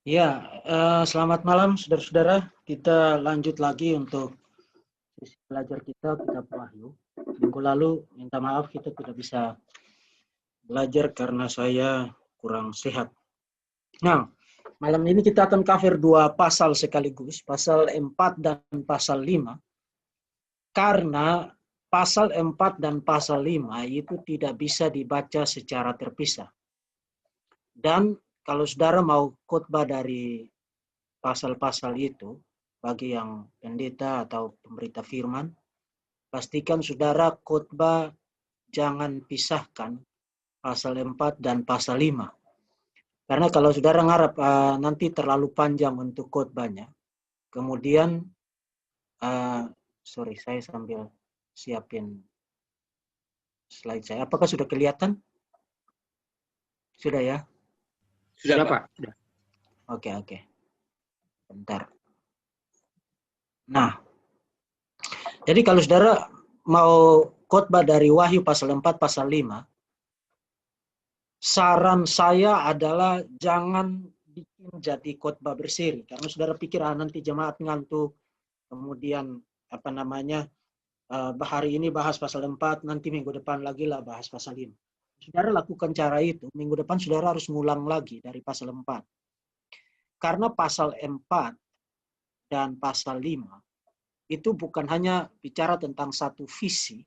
Ya, selamat malam saudara-saudara. Kita lanjut lagi untuk sesi belajar kita kitab Wahyu. Minggu lalu minta maaf kita tidak bisa belajar karena saya kurang sehat. Nah, malam ini kita akan cover dua pasal sekaligus, pasal 4 dan pasal 5. Karena pasal 4 dan pasal 5 itu tidak bisa dibaca secara terpisah. Dan kalau saudara mau khotbah dari pasal-pasal itu, bagi yang pendeta atau pemberita firman, pastikan saudara khotbah jangan pisahkan pasal 4 dan pasal 5. Karena kalau saudara ngarap nanti terlalu panjang untuk khotbahnya, kemudian, sorry saya sambil siapin slide saya. Apakah sudah kelihatan? Sudah ya? Sudah, Pak. Oke. Bentar. Nah, jadi kalau saudara mau khotbah dari Wahyu pasal 4, pasal 5, saran saya adalah jangan bikin jadi khotbah berseri. Karena saudara pikir nanti jemaat ngantuk, kemudian hari ini bahas pasal 4, nanti minggu depan lagi lah bahas pasal 5. Saudara lakukan cara itu, minggu depan saudara harus ngulang lagi dari pasal 4. Karena pasal 4 dan pasal 5 itu bukan hanya bicara tentang satu visi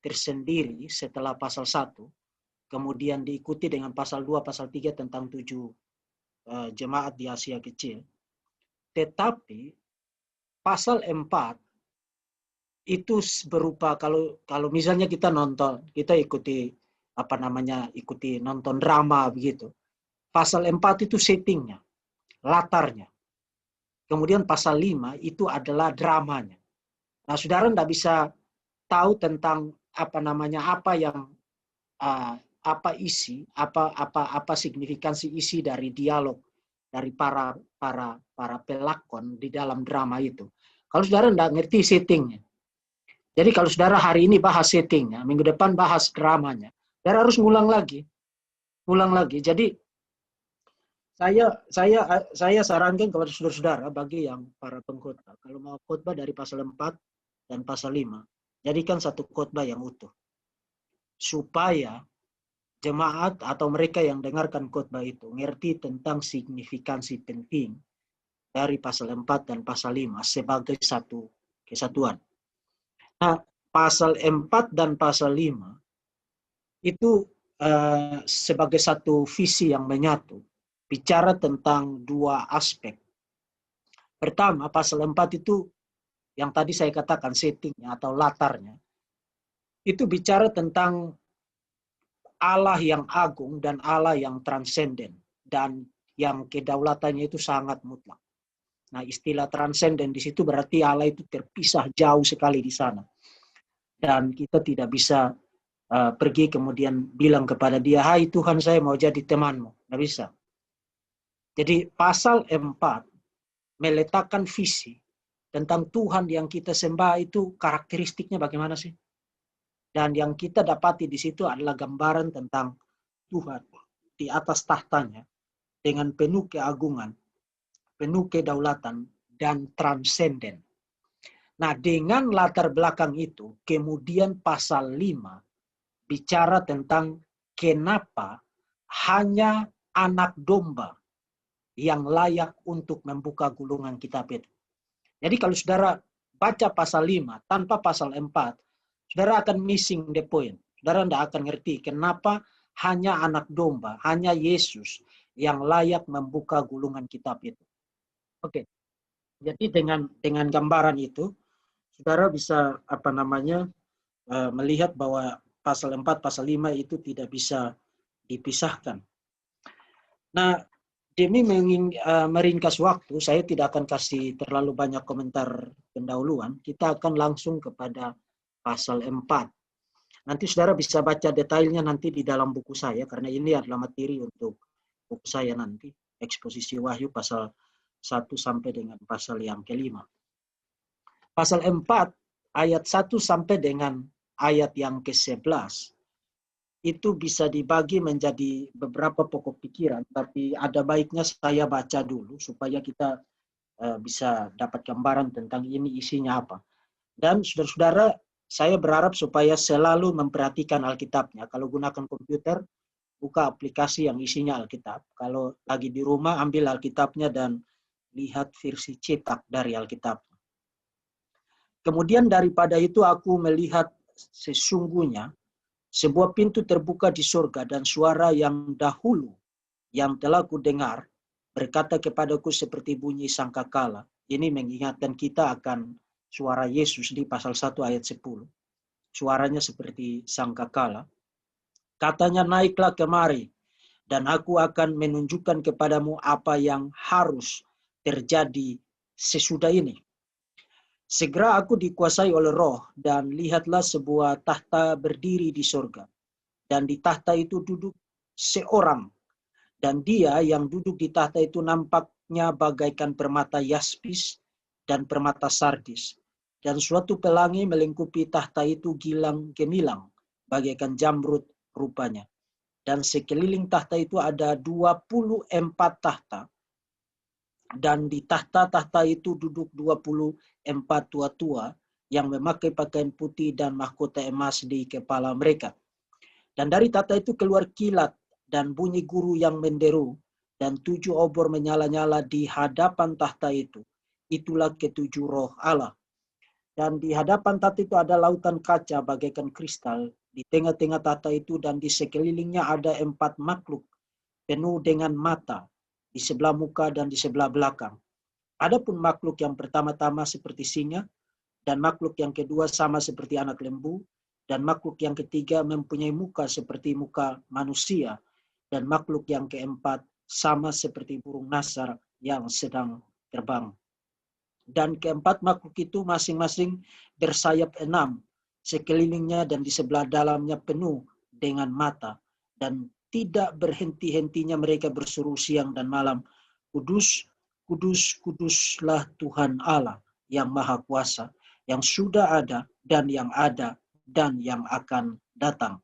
tersendiri setelah pasal 1, kemudian diikuti dengan pasal 2, pasal 3 tentang 7 jemaat di Asia Kecil. Tetapi pasal 4 itu berupa kalau misalnya kita nonton, kita ikuti ikuti nonton drama begitu. Pasal 4 itu settingnya, latarnya. Kemudian pasal 5 itu adalah dramanya. Nah, saudara tidak bisa tahu tentang apa signifikansi isi dari dialog dari para pelakon di dalam drama itu. Kalau saudara tidak ngerti settingnya. Jadi kalau saudara hari ini bahas settingnya, minggu depan bahas dramanya, saudara harus ngulang lagi. Jadi saya sarankan kepada saudara-saudara bagi yang para pengkhotbah, kalau mau khotbah dari pasal 4 dan pasal 5, jadikan satu khotbah yang utuh. Supaya jemaat atau mereka yang dengarkan khotbah itu ngerti tentang signifikansi penting dari pasal 4 dan pasal 5 sebagai satu kesatuan. Nah, pasal 4 dan pasal 5 itu sebagai satu visi yang menyatu, bicara tentang dua aspek. Pertama, pasal 4 itu yang tadi saya katakan settingnya atau latarnya, itu bicara tentang Allah yang agung dan Allah yang transenden dan yang kedaulatannya itu sangat mutlak. Nah, istilah transenden di situ berarti Allah itu terpisah jauh sekali di sana. Dan kita tidak bisa pergi kemudian bilang kepada dia, "Hai Tuhan, saya mau jadi temanmu." Nggak bisa. Jadi pasal 4 meletakkan visi tentang Tuhan yang kita sembah itu karakteristiknya bagaimana sih? Dan yang kita dapati di situ adalah gambaran tentang Tuhan di atas tahtanya dengan penuh keagungan, penuh kedaulatan, dan transenden. Nah, dengan latar belakang itu, kemudian pasal 5 bicara tentang kenapa hanya anak domba yang layak untuk membuka gulungan kitab itu. Jadi kalau saudara baca pasal 5 tanpa pasal 4, saudara akan missing the point. Saudara tidak akan ngerti kenapa hanya anak domba, hanya Yesus yang layak membuka gulungan kitab itu. Oke. Jadi dengan gambaran itu, saudara bisa melihat bahwa pasal 4, pasal 5 itu tidak bisa dipisahkan. Nah, demi meringkas waktu, saya tidak akan kasih terlalu banyak komentar pendahuluan. Kita akan langsung kepada pasal 4. Nanti saudara bisa baca detailnya nanti di dalam buku saya, karena ini adalah materi untuk buku saya nanti, eksposisi Wahyu pasal 1 sampai dengan pasal yang kelima. Pasal 4, ayat 1 sampai dengan ayat yang ke-11, itu bisa dibagi menjadi beberapa pokok pikiran, tapi ada baiknya saya baca dulu supaya kita bisa dapat gambaran tentang ini isinya apa. Dan saudara-saudara, saya berharap supaya selalu memperhatikan Alkitabnya. Kalau gunakan komputer, buka aplikasi yang isinya Alkitab. Kalau lagi di rumah, ambil Alkitabnya dan lihat versi cetak dari Alkitab. Kemudian daripada itu aku melihat sesungguhnya sebuah pintu terbuka di surga, dan suara yang dahulu yang telah kudengar berkata kepadaku seperti bunyi sangkakala. Ini mengingatkan kita akan suara Yesus di pasal 1 ayat 10. Suaranya seperti sangkakala. Katanya, naiklah kemari, dan aku akan menunjukkan kepadamu apa yang harus terjadi sesudah ini. Segera aku dikuasai oleh Roh, dan lihatlah sebuah tahta berdiri di surga. Dan di tahta itu duduk seorang. Dan dia yang duduk di tahta itu nampaknya bagaikan permata yaspis dan permata sardis. Dan suatu pelangi melingkupi tahta itu gilang gemilang, bagaikan jamrud rupanya. Dan sekeliling tahta itu ada 24 tahta. Dan di tahta-tahta itu duduk 24 tua-tua yang memakai pakaian putih dan mahkota emas di kepala mereka. Dan dari tahta itu keluar kilat dan bunyi guru yang menderu, dan 7 obor menyala-nyala di hadapan tahta itu. Itulah ketujuh roh Allah. Dan di hadapan tahta itu ada lautan kaca bagaikan kristal di tengah-tengah tahta itu, dan di sekelilingnya ada 4 makhluk penuh dengan mata di sebelah muka dan di sebelah belakang. Adapun makhluk yang pertama-tama seperti singa, dan makhluk yang kedua sama seperti anak lembu, dan makhluk yang ketiga mempunyai muka seperti muka manusia, dan makhluk yang keempat sama seperti burung nasar yang sedang terbang. Dan keempat makhluk itu masing-masing bersayap 6 sekelilingnya, dan di sebelah dalamnya penuh dengan mata, dan tidak berhenti-hentinya mereka berseru siang dan malam, kudus, kudus, kuduslah Tuhan Allah yang Maha Kuasa, yang sudah ada dan yang ada dan yang akan datang.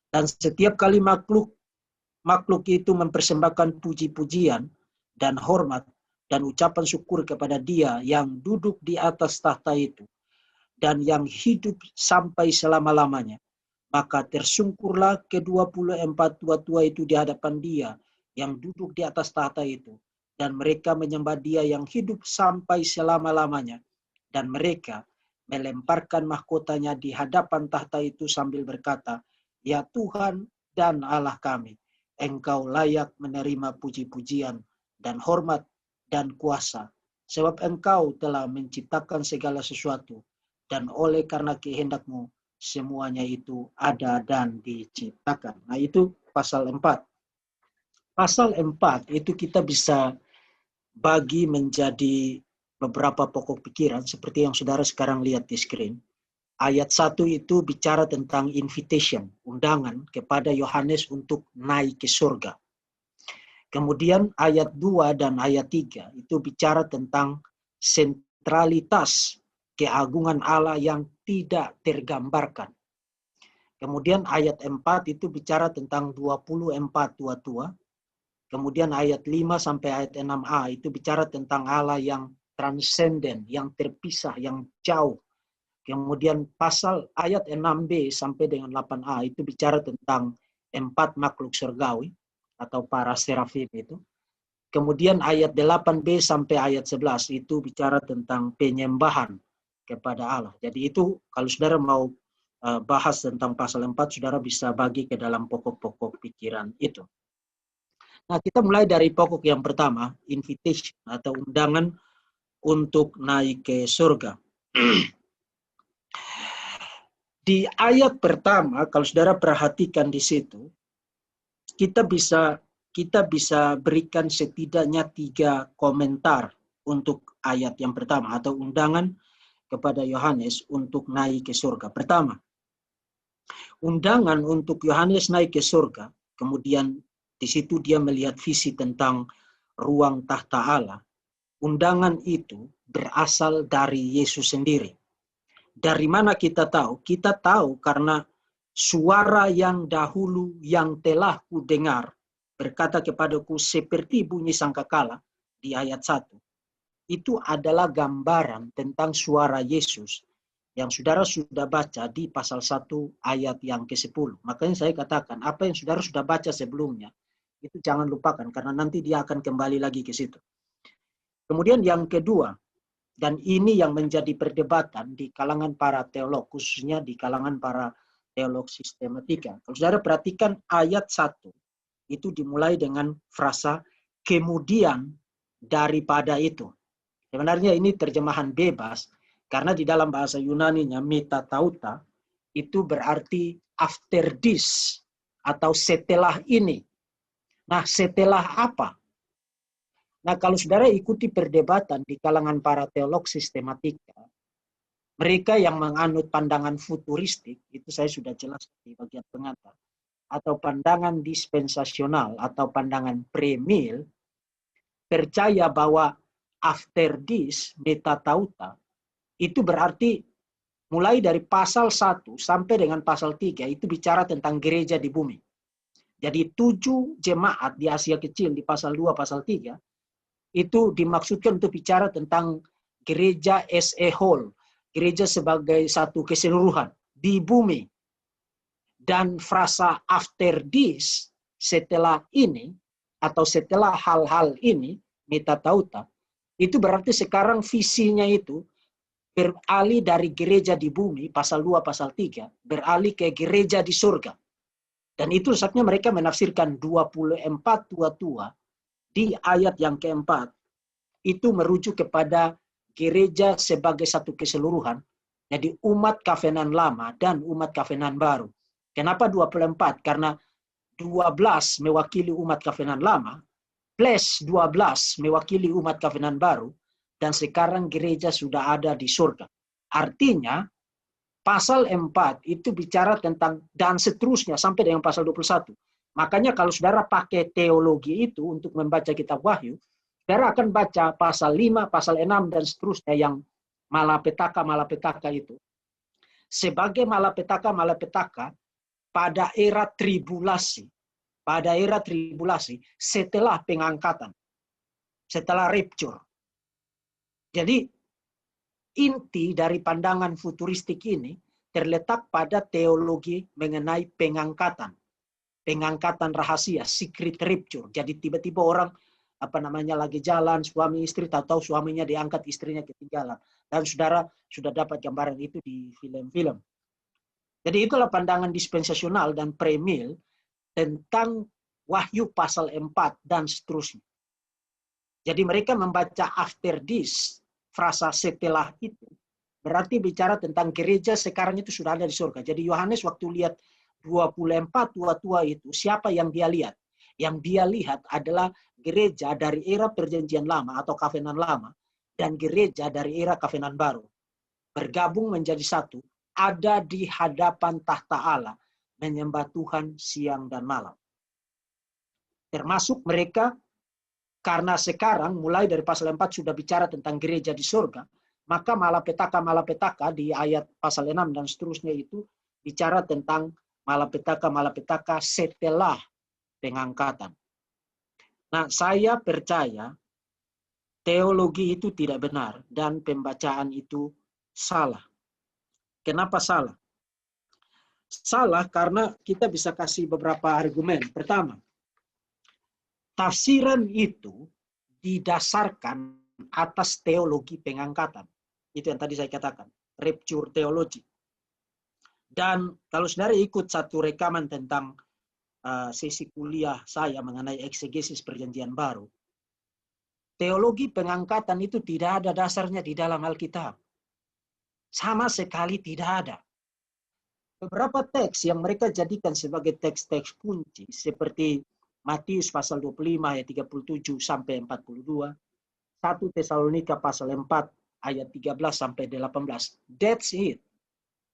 Dan setiap kali makhluk itu mempersembahkan puji-pujian dan hormat dan ucapan syukur kepada Dia yang duduk di atas tahta itu dan yang hidup sampai selama-lamanya. Maka tersungkurlah ke-24 tua-tua itu di hadapan Dia yang duduk di atas tahta itu, dan mereka menyembah Dia yang hidup sampai selama-lamanya. Dan mereka melemparkan mahkotanya di hadapan tahta itu sambil berkata, ya Tuhan dan Allah kami, Engkau layak menerima puji-pujian dan hormat dan kuasa, sebab Engkau telah menciptakan segala sesuatu, dan oleh karena kehendak-Mu semuanya itu ada dan diciptakan. Nah, itu pasal 4. Pasal 4 itu kita bisa bagi menjadi beberapa pokok pikiran seperti yang saudara sekarang lihat di screen. Ayat 1 itu bicara tentang invitation, undangan kepada Yohanes untuk naik ke surga. Kemudian ayat 2 dan ayat 3 itu bicara tentang sentralitas keagungan Allah yang tidak tergambarkan. Kemudian ayat 4 itu bicara tentang 24 tua-tua. Kemudian ayat 5 sampai ayat 6a itu bicara tentang Allah yang transenden, yang terpisah, yang jauh. Kemudian pasal ayat 6b sampai dengan 8a itu bicara tentang 4 makhluk surgawi atau para serafim itu. Kemudian ayat 8b sampai ayat 11 itu bicara tentang penyembahan kepada Allah. Jadi itu kalau saudara mau bahas tentang pasal 4, saudara bisa bagi ke dalam pokok-pokok pikiran itu. Nah, kita mulai dari pokok yang pertama, invitation atau undangan untuk naik ke surga. Di ayat pertama, kalau saudara perhatikan di situ, kita bisa berikan setidaknya 3 komentar untuk ayat yang pertama atau undangan kepada Yohanes untuk naik ke surga. Pertama, undangan untuk Yohanes naik ke surga, kemudian di situ dia melihat visi tentang ruang tahta Allah. Undangan itu berasal dari Yesus sendiri. Dari mana kita tahu? Kita tahu karena suara yang dahulu yang telah kudengar berkata kepadaku seperti bunyi sangkakala di ayat 1. Itu adalah gambaran tentang suara Yesus yang saudara sudah baca di pasal 1 ayat yang ke-10. Makanya saya katakan apa yang saudara sudah baca sebelumnya itu jangan lupakan karena nanti dia akan kembali lagi ke situ. Kemudian yang kedua, dan ini yang menjadi perdebatan di kalangan para teolog, khususnya di kalangan para teolog sistematika. Kalau saudara perhatikan ayat 1, itu dimulai dengan frasa kemudian daripada itu. Sebenarnya ini terjemahan bebas, karena di dalam bahasa Yunaninya metatauta, itu berarti after this, atau setelah ini. Nah, setelah apa? Nah, kalau saudara ikuti perdebatan di kalangan para teolog sistematika, mereka yang menganut pandangan futuristik, itu saya sudah jelas di bagian pengantar, atau pandangan dispensasional, atau pandangan premil, percaya bahwa after this, metatauta, itu berarti mulai dari pasal 1 sampai dengan pasal 3, itu bicara tentang gereja di bumi. Jadi 7 jemaat di Asia Kecil di pasal 2, pasal 3, itu dimaksudkan untuk bicara tentang gereja as a whole, gereja sebagai satu keseluruhan di bumi. Dan frasa after this, setelah ini, atau setelah hal-hal ini, metatauta, itu berarti sekarang visinya itu beralih dari gereja di bumi, pasal 2, pasal 3, beralih ke gereja di surga. Dan itu saatnya mereka menafsirkan 24 tua-tua di ayat yang keempat, itu merujuk kepada gereja sebagai satu keseluruhan. Jadi umat Kavenan Lama dan umat Kavenan Baru. Kenapa 24? Karena 12 mewakili umat Kavenan Lama, plus 12 mewakili umat Kavenan Baru, dan sekarang gereja sudah ada di surga. Artinya, pasal 4 itu bicara tentang dan seterusnya sampai dengan pasal 21. Makanya kalau saudara pakai teologi itu untuk membaca kitab Wahyu, saudara akan baca pasal 5, pasal 6, dan seterusnya yang malapetaka itu. Sebagai malapetaka pada era tribulasi. Pada era tribulasi setelah pengangkatan. Setelah rapture. Jadi inti dari pandangan futuristik ini terletak pada teologi mengenai pengangkatan. Pengangkatan rahasia, secret rapture. Jadi tiba-tiba orang lagi jalan suami istri, tahu-tahu suaminya diangkat, istrinya ketinggalan. Dan saudara sudah dapat gambaran itu di film-film. Jadi itulah pandangan dispensasional dan premil tentang Wahyu pasal 4 dan seterusnya. Jadi mereka membaca after this, frasa setelah itu, berarti bicara tentang gereja sekarang itu sudah ada di surga. Jadi Yohanes waktu lihat 24 tua-tua itu, siapa yang dia lihat? Yang dia lihat adalah gereja dari era perjanjian lama atau Kavenan lama dan gereja dari era Kavenan baru. Bergabung menjadi satu, ada di hadapan tahta Allah, menyembah Tuhan siang dan malam. Termasuk mereka, karena sekarang mulai dari pasal 4 sudah bicara tentang gereja di surga, maka malapetaka di ayat pasal 6 dan seterusnya itu bicara tentang malapetaka setelah pengangkatan. Nah, saya percaya teologi itu tidak benar dan pembacaan itu salah. Kenapa salah? Salah karena kita bisa kasih beberapa argumen. Pertama, tafsiran itu didasarkan atas teologi pengangkatan. Itu yang tadi saya katakan, rapture theology. Dan kalau saudara ikut satu rekaman tentang sesi kuliah saya mengenai eksegesis perjanjian baru, teologi pengangkatan itu tidak ada dasarnya di dalam Alkitab. Sama sekali tidak ada. Beberapa teks yang mereka jadikan sebagai teks-teks kunci, seperti Matius pasal 25 ayat 37 sampai 42, 1 Tesalonika pasal 4 ayat 13 sampai 18. That's it.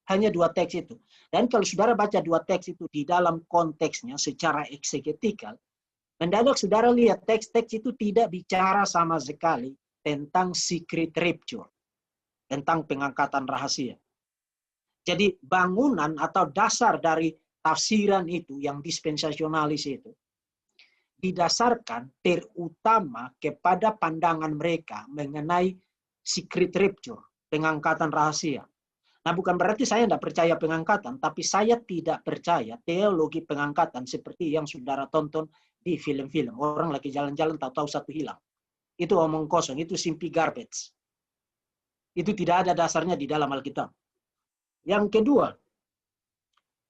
Hanya dua teks itu. Dan kalau saudara baca dua teks itu di dalam konteksnya secara eksegetikal, mendadak saudara lihat teks-teks itu tidak bicara sama sekali tentang secret rapture, tentang pengangkatan rahasia. Jadi bangunan atau dasar dari tafsiran itu yang dispensasionalis itu didasarkan terutama kepada pandangan mereka mengenai secret rapture, pengangkatan rahasia. Nah, bukan berarti saya tidak percaya pengangkatan, tapi saya tidak percaya teologi pengangkatan seperti yang saudara tonton di film-film. Orang lagi jalan-jalan tahu-tahu satu hilang. Itu omong kosong, itu simply garbage. Itu tidak ada dasarnya di dalam Alkitab. Yang kedua,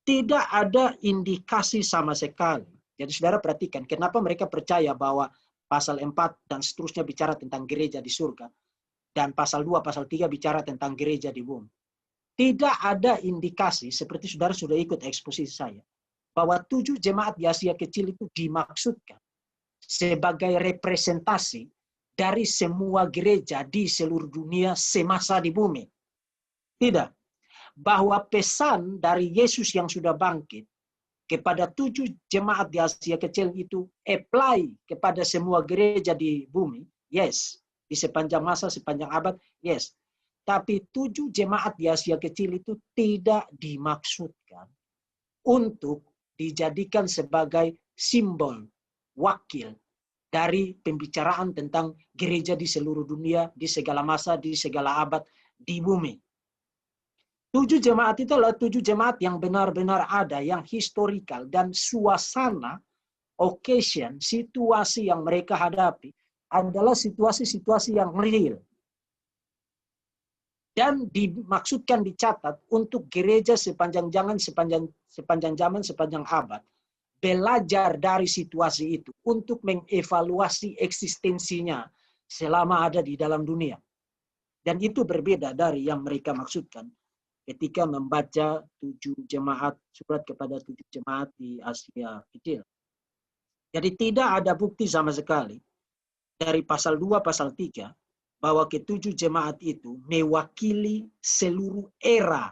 tidak ada indikasi sama sekali. Jadi saudara perhatikan, kenapa mereka percaya bahwa pasal 4 dan seterusnya bicara tentang gereja di surga, dan pasal 2, pasal 3 bicara tentang gereja di bumi. Tidak ada indikasi, seperti saudara sudah ikut eksposisi saya, bahwa 7 jemaat di Asia Kecil itu dimaksudkan sebagai representasi dari semua gereja di seluruh dunia semasa di bumi. Tidak. Bahwa pesan dari Yesus yang sudah bangkit kepada 7 jemaat di Asia Kecil itu apply kepada semua gereja di bumi, yes. Di sepanjang masa, sepanjang abad, yes. Tapi 7 jemaat di Asia Kecil itu tidak dimaksudkan untuk dijadikan sebagai simbol, wakil dari pembicaraan tentang gereja di seluruh dunia, di segala masa, di segala abad, di bumi. 7 jemaat itu adalah 7 jemaat yang benar-benar ada, yang historikal, dan suasana, occasion, situasi yang mereka hadapi adalah situasi-situasi yang real. Dan dimaksudkan dicatat untuk gereja sepanjang zaman, sepanjang abad, belajar dari situasi itu untuk mengevaluasi eksistensinya selama ada di dalam dunia. Dan itu berbeda dari yang mereka maksudkan ketika membaca 7 jemaat, surat kepada 7 jemaat di Asia Kecil. Jadi tidak ada bukti sama sekali dari pasal 2, pasal 3, bahwa ke-7 jemaat itu mewakili seluruh era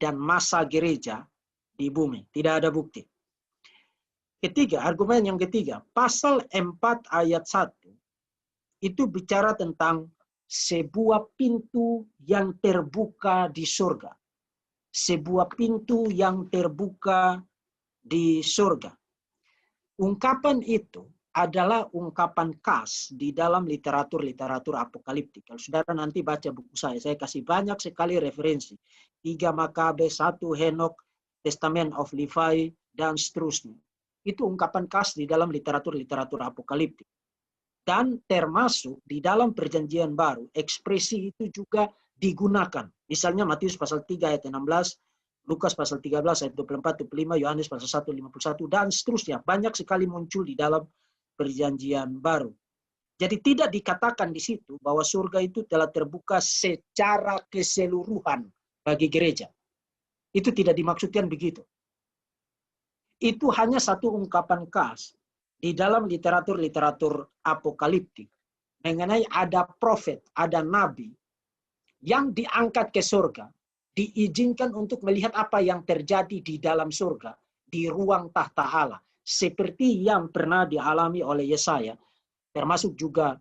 dan masa gereja di bumi. Tidak ada bukti. Ketiga, argumen yang ketiga, pasal 4 ayat 1, itu bicara tentang sebuah pintu yang terbuka di surga. Sebuah pintu yang terbuka di surga. Ungkapan itu adalah ungkapan khas di dalam literatur apokaliptik. Kalau saudara nanti baca buku saya kasih banyak sekali referensi. 3 Makabe, 1 Henok, Testament of Levi, dan seterusnya. Itu ungkapan khas di dalam literatur apokaliptik. Dan termasuk di dalam perjanjian baru, ekspresi itu juga digunakan. Misalnya Matius pasal 3 ayat 16, Lukas pasal 13 ayat 24, 25, Yohanes pasal 1, 51, dan seterusnya. Banyak sekali muncul di dalam perjanjian baru. Jadi tidak dikatakan di situ bahwa surga itu telah terbuka secara keseluruhan bagi gereja. Itu tidak dimaksudkan begitu. Itu hanya satu ungkapan khas di dalam literatur apokaliptik mengenai ada profet, ada nabi yang diangkat ke surga, diizinkan untuk melihat apa yang terjadi di dalam surga, di ruang tahta Allah, seperti yang pernah dialami oleh Yesaya, termasuk juga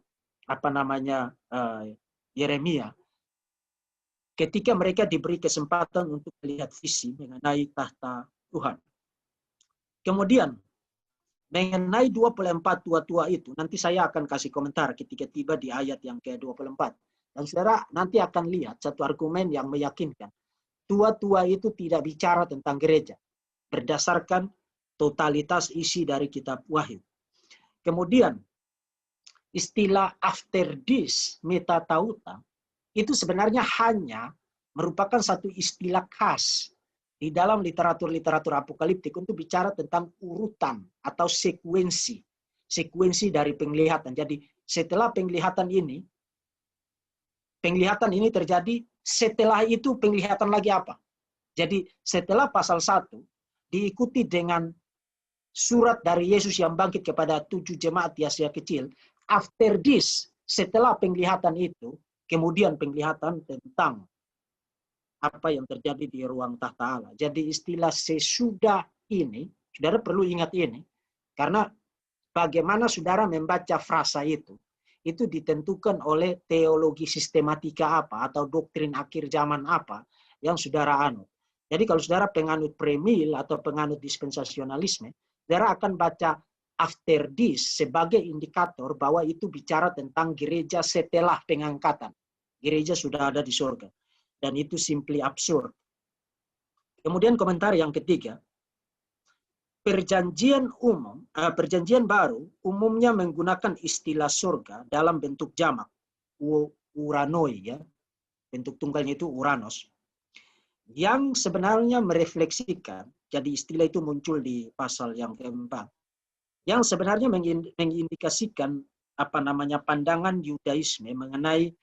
Yeremia, ketika mereka diberi kesempatan untuk melihat visi mengenai tahta Tuhan. Kemudian mengenai 24 tua-tua itu, nanti saya akan kasih komentar ketika tiba di ayat yang ke-24. Dan saudara nanti akan lihat satu argumen yang meyakinkan. Tua-tua itu tidak bicara tentang gereja, berdasarkan totalitas isi dari kitab Wahyu. Kemudian, istilah after this metatauta itu sebenarnya hanya merupakan satu istilah khas di dalam literatur apokaliptik untuk bicara tentang urutan atau sekuensi dari penglihatan. Jadi setelah penglihatan ini terjadi, setelah itu penglihatan lagi apa? Jadi setelah pasal 1 diikuti dengan surat dari Yesus yang bangkit kepada 7 jemaat di Asia Kecil. After this, setelah penglihatan itu, kemudian penglihatan tentang apa yang terjadi di ruang tahta Allah. Jadi istilah sesudah ini, saudara perlu ingat ini, karena bagaimana saudara membaca frasa itu ditentukan oleh teologi sistematika apa, atau doktrin akhir zaman apa yang saudara anut. Jadi kalau saudara penganut premil atau penganut dispensasionalisme, saudara akan baca after this sebagai indikator bahwa itu bicara tentang gereja setelah pengangkatan. Gereja sudah ada di surga. Dan itu simply absurd. Kemudian komentar yang ketiga, perjanjian baru umumnya menggunakan istilah surga dalam bentuk jamak, uranoi, ya, bentuk tunggalnya itu uranos, yang sebenarnya merefleksikan, jadi istilah itu muncul di pasal yang keempat, yang sebenarnya mengindikasikan pandangan Yudaisme mengenai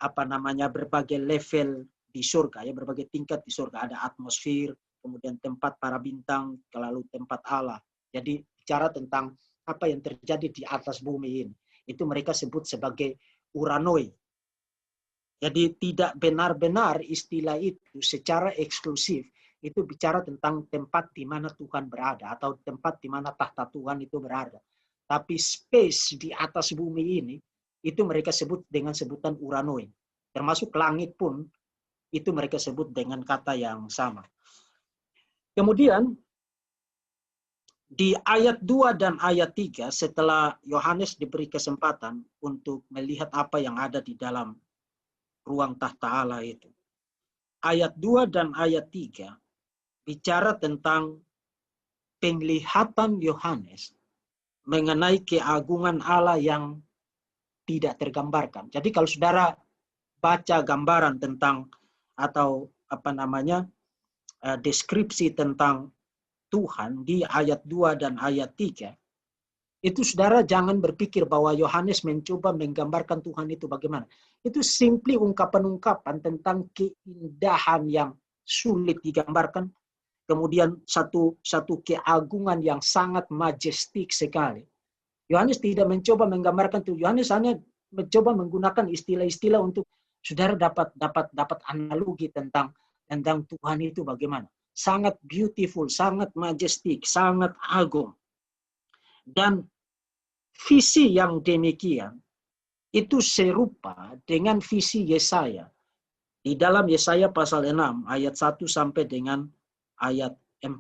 berbagai level di surga, ya, berbagai tingkat di surga. Ada atmosfer, kemudian tempat para bintang, lalu tempat Allah. Jadi bicara tentang apa yang terjadi di atas bumi ini. Itu mereka sebut sebagai uranoi. Jadi tidak benar-benar istilah itu secara eksklusif itu bicara tentang tempat di mana Tuhan berada atau tempat di mana tahta Tuhan itu berada. Tapi space di atas bumi ini itu mereka sebut dengan sebutan uranoi. Termasuk langit pun itu mereka sebut dengan kata yang sama. Kemudian di ayat 2 dan ayat 3 setelah Yohanes diberi kesempatan untuk melihat apa yang ada di dalam ruang tahta Allah itu. Ayat 2 dan ayat 3 bicara tentang penglihatan Yohanes mengenai keagungan Allah yang tidak tergambarkan. Jadi kalau saudara baca gambaran tentang atau deskripsi tentang Tuhan di ayat 2 dan ayat 3, itu saudara jangan berpikir bahwa Yohanes mencoba menggambarkan Tuhan itu bagaimana. Itu simply ungkapan-ungkapan tentang keindahan yang sulit digambarkan, kemudian satu keagungan yang sangat majestik sekali. Yohanes tidak mencoba menggambarkan itu. Yohanes hanya mencoba menggunakan istilah-istilah untuk saudara dapat analogi tentang Tuhan itu bagaimana. Sangat beautiful, sangat majestik, sangat agung. Dan visi yang demikian itu serupa dengan visi Yesaya. Di dalam Yesaya pasal 6 ayat 1 sampai dengan ayat 4.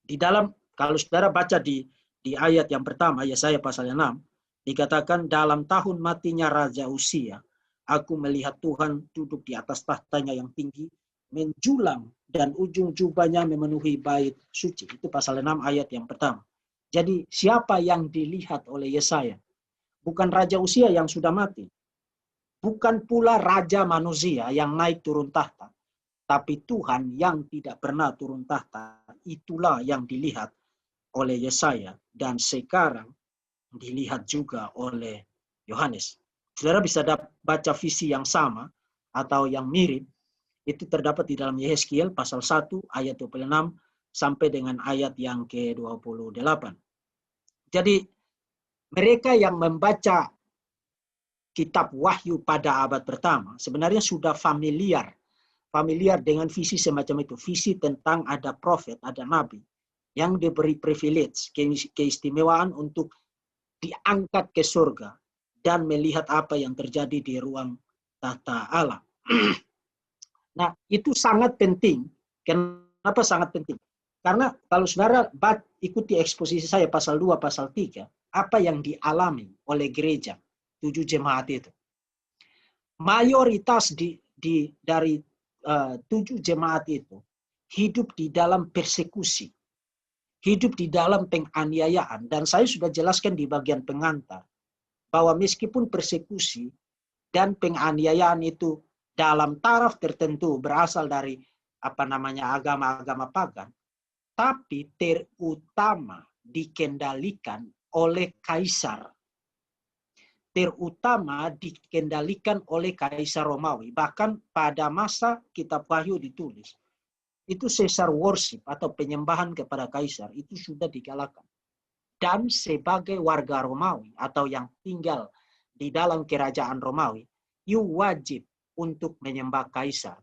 Di dalam, kalau saudara baca di ayat yang pertama, Yesaya pasal 6, dikatakan dalam tahun matinya Raja Usia, aku melihat Tuhan duduk di atas tahtanya yang tinggi, menjulang dan ujung jubahnya memenuhi bait suci. Itu pasal 6 ayat yang pertama. Jadi siapa yang dilihat oleh Yesaya? Bukan Raja Usia yang sudah mati. Bukan pula Raja manusia yang naik turun tahta. Tapi Tuhan yang tidak pernah turun tahta. Itulah yang dilihat oleh Yesaya. Dan sekarang dilihat juga oleh Yohanes. Saudara bisa baca visi yang sama atau yang mirip. Itu terdapat di dalam Yehezkiel pasal 1 ayat 26 sampai dengan ayat yang ke-28. Jadi mereka yang membaca kitab Wahyu pada abad pertama sebenarnya sudah familiar dengan visi semacam itu. Visi tentang ada profet, ada nabi yang diberi privilege, keistimewaan untuk diangkat ke surga dan melihat apa yang terjadi di ruang tahta Allah. Nah, itu sangat penting. Kenapa sangat penting? Karena kalau saudara ikuti eksposisi saya pasal 2, pasal 3, apa yang dialami oleh gereja 7 jemaat itu. Mayoritas dari 7 jemaat itu hidup di dalam persekusi. Hidup di dalam penganiayaan. Dan saya sudah jelaskan di bagian pengantar bahwa meskipun persekusi dan penganiayaan itu dalam taraf tertentu berasal dari agama-agama pagan, tapi terutama dikendalikan oleh kaisar. Terutama dikendalikan oleh kaisar Romawi. Bahkan pada masa kitab Wahyu ditulis, itu Caesar worship atau penyembahan kepada kaisar itu sudah digalakkan. Dan sebagai warga Romawi atau yang tinggal di dalam kerajaan Romawi, you wajib untuk menyembah kaisar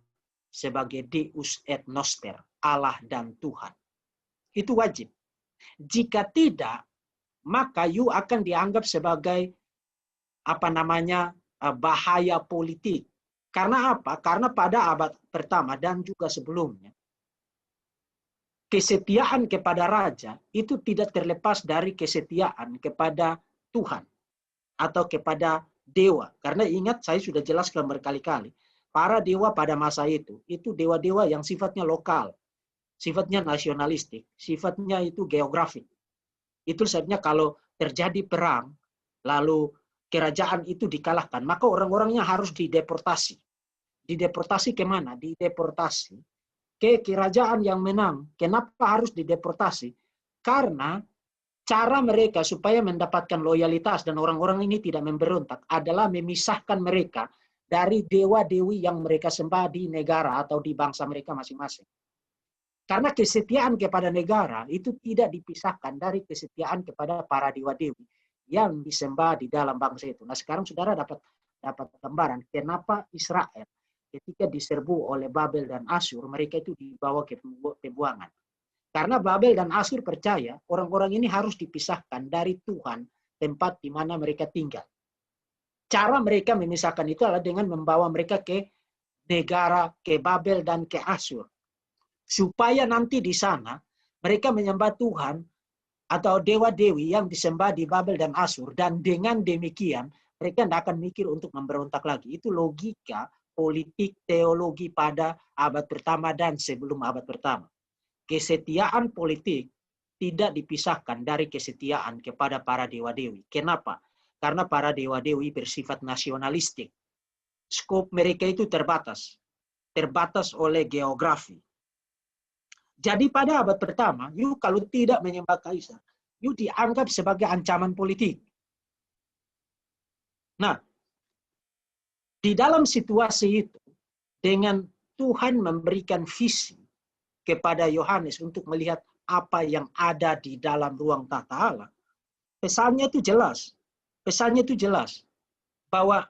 sebagai Deus et Noster, Allah dan Tuhan. Itu wajib. Jika tidak, maka you akan dianggap sebagai bahaya politik. Karena apa? Karena pada abad pertama dan juga sebelumnya, kesetiaan kepada raja itu tidak terlepas dari kesetiaan kepada Tuhan atau kepada dewa. Karena ingat, saya sudah jelaskan berkali-kali, para dewa pada masa itu dewa-dewa yang sifatnya lokal, sifatnya nasionalistik, sifatnya itu geografik. Itu sebabnya kalau terjadi perang, lalu kerajaan itu dikalahkan, maka orang-orangnya harus dideportasi. Dideportasi kemana? Dideportasi ke kerajaan yang menang. Kenapa harus dideportasi? Karena cara mereka supaya mendapatkan loyalitas dan orang-orang ini tidak memberontak adalah memisahkan mereka dari dewa-dewi yang mereka sembah di negara atau di bangsa mereka masing-masing. Karena kesetiaan kepada negara itu tidak dipisahkan dari kesetiaan kepada para dewa-dewi yang disembah di dalam bangsa itu. Nah, sekarang saudara dapat gambaran kenapa Israel ketika diserbu oleh Babel dan Asyur, mereka itu dibawa ke pembuangan. Karena Babel dan Asyur percaya orang-orang ini harus dipisahkan dari Tuhan, tempat di mana mereka tinggal. Cara mereka memisahkan itu adalah dengan membawa mereka ke negara, ke Babel dan ke Asyur. Supaya nanti di sana mereka menyembah Tuhan atau dewa-dewi yang disembah di Babel dan Asyur. Dan dengan demikian mereka tidak akan mikir untuk memberontak lagi. Itu logika politik teologi pada abad pertama dan sebelum abad pertama. Kesetiaan politik tidak dipisahkan dari kesetiaan kepada para dewa-dewi. Kenapa? Karena para dewa-dewi bersifat nasionalistik. Skop mereka itu terbatas. Terbatas oleh geografi. Jadi pada abad pertama, you kalau tidak menyembah kaisar, you dianggap sebagai ancaman politik. Nah, di dalam situasi itu, dengan Tuhan memberikan visi kepada Yohanes untuk melihat apa yang ada di dalam ruang tahta Allah, pesannya itu jelas. Pesannya itu jelas bahwa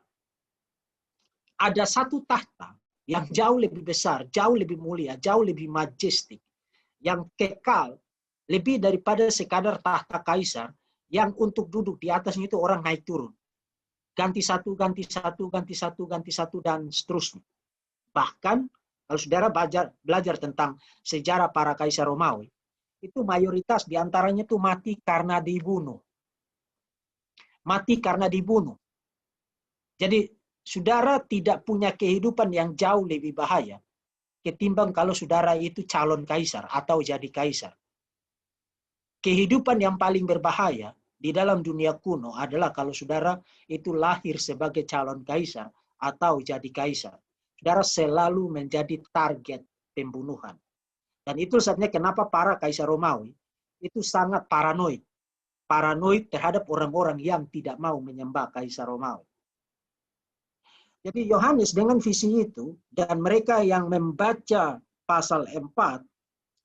ada satu tahta yang jauh lebih besar, jauh lebih mulia, jauh lebih majestik, yang kekal, lebih daripada sekadar tahta kaisar, yang untuk duduk di atasnya itu orang naik turun. Ganti satu, ganti satu, ganti satu, ganti satu, dan seterusnya. Bahkan, kalau saudara belajar tentang sejarah para kaisar Romawi, itu mayoritas diantaranya itu mati karena dibunuh. Mati karena dibunuh. Jadi, saudara tidak punya kehidupan yang jauh lebih bahaya ketimbang kalau saudara itu calon kaisar atau jadi kaisar. Kehidupan yang paling berbahaya di dalam dunia kuno adalah kalau saudara itu lahir sebagai calon kaisar atau jadi kaisar. Saudara selalu menjadi target pembunuhan. Dan itu sebabnya kenapa para kaisar Romawi itu sangat paranoid. Paranoid terhadap orang-orang yang tidak mau menyembah kaisar Romawi. Jadi Yohanes dengan visi itu dan mereka yang membaca pasal 4,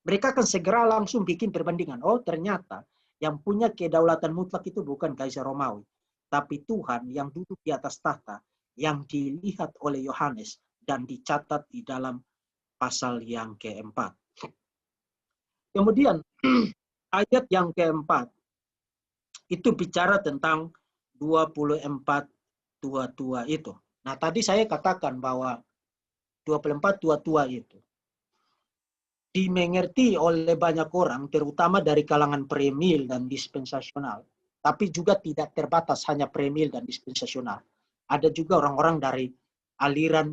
mereka akan segera langsung bikin perbandingan. Oh, ternyata yang punya kedaulatan mutlak itu bukan kaisar Romawi, tapi Tuhan yang duduk di atas tahta yang dilihat oleh Yohanes dan dicatat di dalam pasal yang keempat. Kemudian ayat yang keempat itu bicara tentang 24 tua-tua itu. Nah, tadi saya katakan bahwa 24 tua-tua itu dimengerti oleh banyak orang, terutama dari kalangan premil dan dispensasional. Tapi juga tidak terbatas hanya premil dan dispensasional. Ada juga orang-orang dari aliran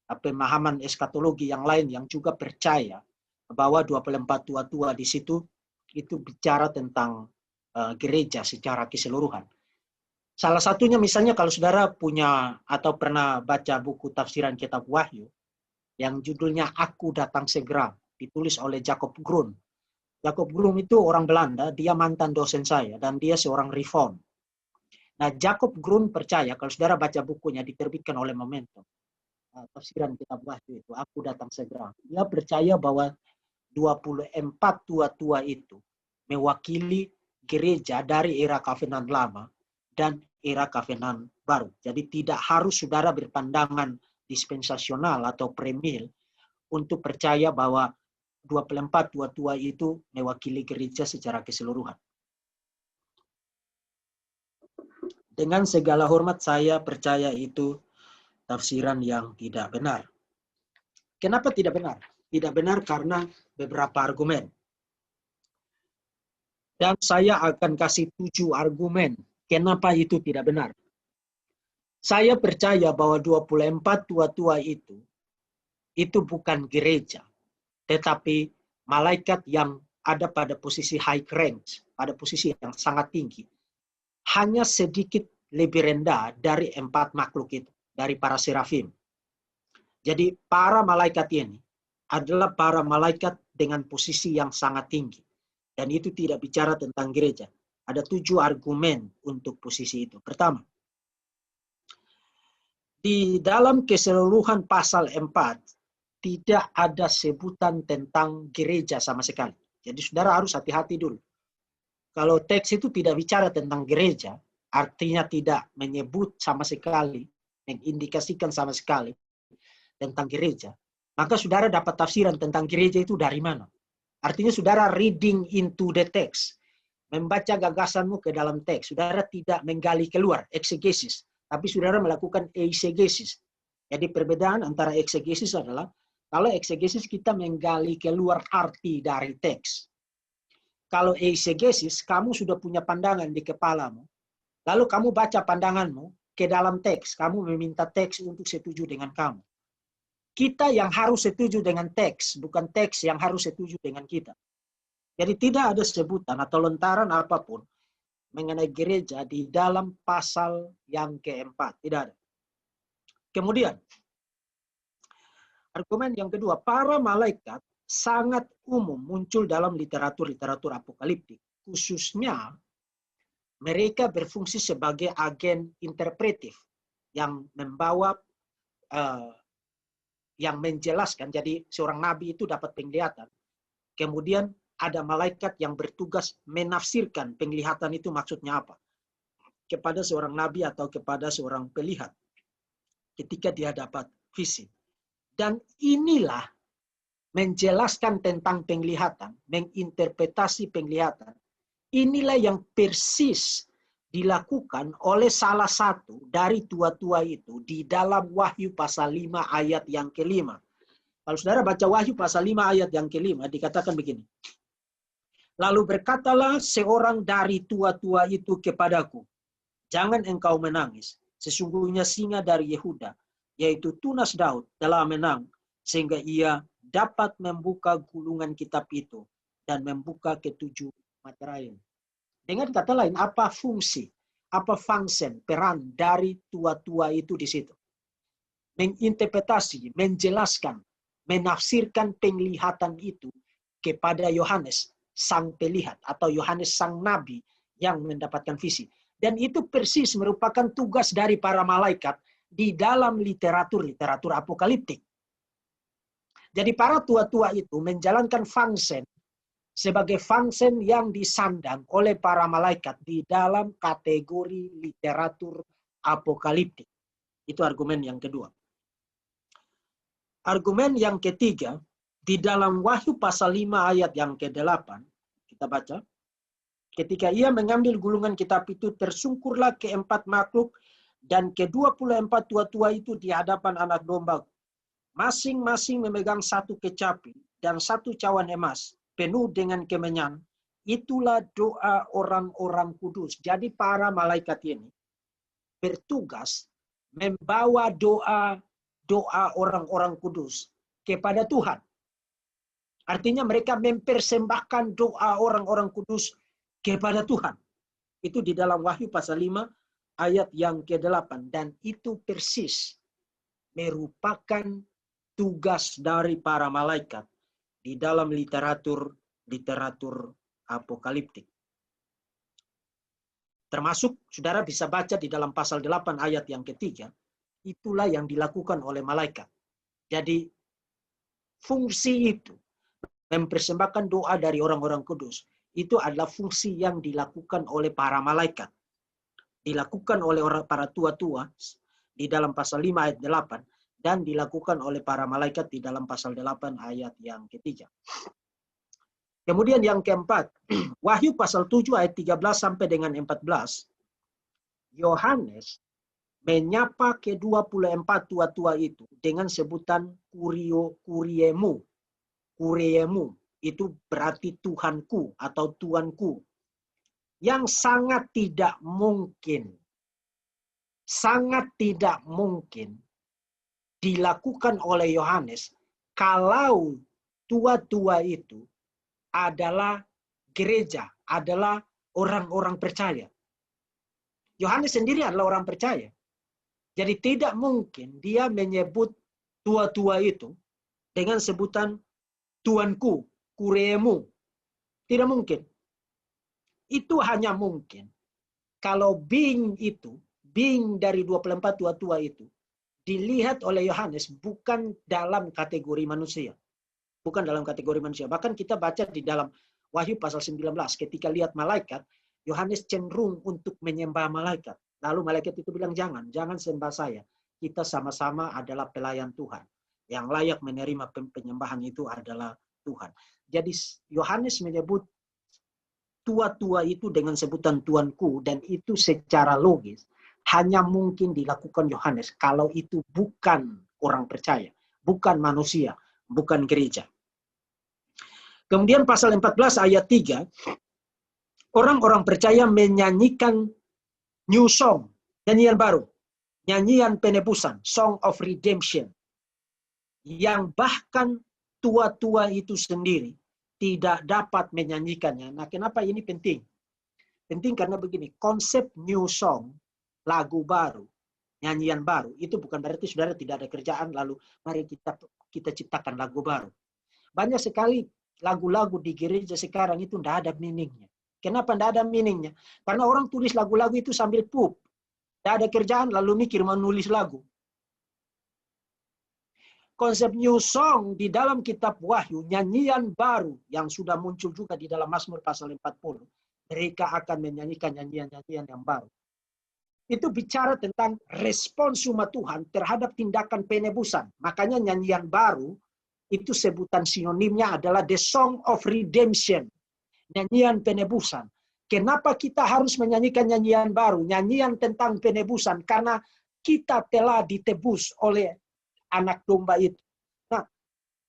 pemahaman eskatologi yang lain yang juga percaya bahwa 24 tua-tua di situ itu bicara tentang gereja secara keseluruhan. Salah satunya misalnya kalau saudara punya atau pernah baca buku tafsiran kitab Wahyu yang judulnya Aku Datang Segera, ditulis oleh Jacob Grun. Jacob Grun itu orang Belanda, dia mantan dosen saya dan dia seorang reform. Nah, Jacob Grun percaya kalau saudara baca bukunya diterbitkan oleh Momentum, tafsiran kitab Wahyu itu Aku Datang Segera. Dia percaya bahwa 24 tua-tua itu mewakili gereja dari era Kovenan Lama dan era Kovenan Baru. Jadi tidak harus saudara berpandangan dispensasional atau premil untuk percaya bahwa 24 tua-tua itu mewakili gereja secara keseluruhan. Dengan segala hormat saya percaya itu tafsiran yang tidak benar. Kenapa tidak benar? Tidak benar karena beberapa argumen. Dan saya akan kasih 7 argumen kenapa itu tidak benar. Saya percaya bahwa 24 tua-tua itu bukan gereja, tetapi malaikat yang ada pada posisi high rank, pada posisi yang sangat tinggi. Hanya sedikit lebih rendah dari 4 makhluk itu, dari para serafim. Jadi para malaikat ini adalah para malaikat dengan posisi yang sangat tinggi. Dan itu tidak bicara tentang gereja. Ada 7 argumen untuk posisi itu. Pertama, di dalam keseluruhan pasal 4, tidak ada sebutan tentang gereja sama sekali. Jadi saudara harus hati-hati dulu. Kalau teks itu tidak bicara tentang gereja, artinya tidak menyebut sama sekali, mengindikasikan sama sekali tentang gereja, maka saudara dapat tafsiran tentang gereja itu dari mana? Artinya saudara reading into the text, membaca gagasanmu ke dalam teks. Saudara tidak menggali keluar, eksegesis, tapi saudara melakukan eisegesis. Jadi perbedaan antara eksegesis adalah, kalau eksegesis kita menggali keluar arti dari teks. Kalau eisegesis, kamu sudah punya pandangan di kepalamu, lalu kamu baca pandanganmu ke dalam teks, kamu meminta teks untuk setuju dengan kamu. Kita yang harus setuju dengan teks, bukan teks yang harus setuju dengan kita. Jadi tidak ada sebutan atau lontaran apapun mengenai gereja di dalam pasal yang keempat. Tidak ada. Kemudian, argumen yang kedua, para malaikat sangat umum muncul dalam literatur-literatur apokaliptik. Khususnya mereka berfungsi sebagai agen interpretif yang membawa yang menjelaskan. Jadi seorang nabi itu dapat penglihatan. Kemudian ada malaikat yang bertugas menafsirkan penglihatan itu maksudnya apa kepada seorang nabi atau kepada seorang pelihat ketika dia dapat visi. Dan inilah menjelaskan tentang penglihatan, menginterpretasi penglihatan. Inilah yang persis dilakukan oleh salah satu dari tua-tua itu di dalam Wahyu pasal 5 ayat yang kelima. Kalau saudara baca Wahyu pasal 5 ayat yang kelima, dikatakan begini. Lalu berkatalah seorang dari tua-tua itu kepadaku, jangan engkau menangis. Sesungguhnya singa dari Yehuda, yaitu tunas Daud, telah menang, sehingga ia dapat membuka gulungan kitab itu dan membuka ketujuh materai. Dengan kata lain, apa fungsi, apa function, peran dari tua-tua itu di situ? Menginterpretasi, menjelaskan, menafsirkan penglihatan itu kepada Yohanes sang pelihat atau Yohanes sang nabi yang mendapatkan visi. Dan itu persis merupakan tugas dari para malaikat di dalam literatur apokaliptik. Jadi para tua-tua itu menjalankan function sebagai function yang disandang oleh para malaikat di dalam kategori literatur apokaliptik. Itu argumen yang kedua. Argumen yang ketiga, di dalam Wahyu pasal 5 ayat yang ke-8, kita baca, ketika ia mengambil gulungan kitab itu, tersungkurlah keempat makhluk dan ke-24 tua-tua itu di hadapan anak domba. Masing-masing memegang satu kecapi dan satu cawan emas, penuh dengan kemenyan. Itulah doa orang-orang kudus. Jadi para malaikat ini bertugas membawa doa orang-orang kudus kepada Tuhan. Artinya mereka mempersembahkan doa orang-orang kudus kepada Tuhan. Itu di dalam Wahyu pasal 5 ayat yang ke-8. Dan itu persis merupakan tugas dari para malaikat di dalam literatur apokaliptik. Termasuk saudara bisa baca di dalam pasal 8 ayat yang ke-3, itulah yang dilakukan oleh malaikat. Jadi fungsi itu, mempersembahkan doa dari orang-orang kudus, itu adalah fungsi yang dilakukan oleh para malaikat. Dilakukan oleh para tua-tua di dalam pasal 5 ayat 8, dan dilakukan oleh para malaikat di dalam pasal 8 ayat yang ke-3. Kemudian yang keempat, Wahyu pasal 7 ayat 13 sampai dengan 14, Yohanes menyapa ke-24 tua-tua itu dengan sebutan kuriemu. Kuriemu itu berarti Tuhanku atau Tuanku. Yang sangat tidak mungkin dilakukan oleh Yohanes kalau tua-tua itu adalah gereja, adalah orang-orang percaya. Yohanes sendiri adalah orang percaya. Jadi tidak mungkin dia menyebut tua-tua itu dengan sebutan Tuanku, Kuriemu. Tidak mungkin. Itu hanya mungkin kalau being dari 24 tua-tua itu, dilihat oleh Yohanes bukan dalam kategori manusia. Bukan dalam kategori manusia. Bahkan kita baca di dalam Wahyu pasal 19, ketika lihat malaikat, Yohanes cenderung untuk menyembah malaikat. Lalu malaikat itu bilang, jangan sembah saya. Kita sama-sama adalah pelayan Tuhan. Yang layak menerima penyembahan itu adalah Tuhan. Jadi Yohanes menyebut tua-tua itu dengan sebutan Tuanku, dan itu secara logis hanya mungkin dilakukan Yohanes kalau itu bukan orang percaya, bukan manusia, bukan gereja. Kemudian pasal 14 ayat 3, orang-orang percaya menyanyikan new song, nyanyian baru, nyanyian penebusan, song of redemption, yang bahkan tua-tua itu sendiri tidak dapat menyanyikannya. Nah, kenapa ini penting? Penting karena begini, konsep new song, lagu baru, nyanyian baru, itu bukan berarti saudara tidak ada kerjaan lalu mari kita ciptakan lagu baru. Banyak sekali lagu-lagu di gereja sekarang itu tidak ada meaningnya. Kenapa tidak ada meaningnya? Karena orang tulis lagu-lagu itu sambil pup. Tidak ada kerjaan lalu mikir mau nulis lagu. Konsep new song di dalam kitab Wahyu, nyanyian baru yang sudah muncul juga di dalam Mazmur pasal 40. Mereka akan menyanyikan nyanyian-nyanyian yang baru. Itu bicara tentang respons umat Tuhan terhadap tindakan penebusan. Makanya nyanyian baru itu sebutan sinonimnya adalah the song of redemption. Nyanyian penebusan. Kenapa kita harus menyanyikan nyanyian baru? Nyanyian tentang penebusan. Karena kita telah ditebus oleh anak domba itu. Nah,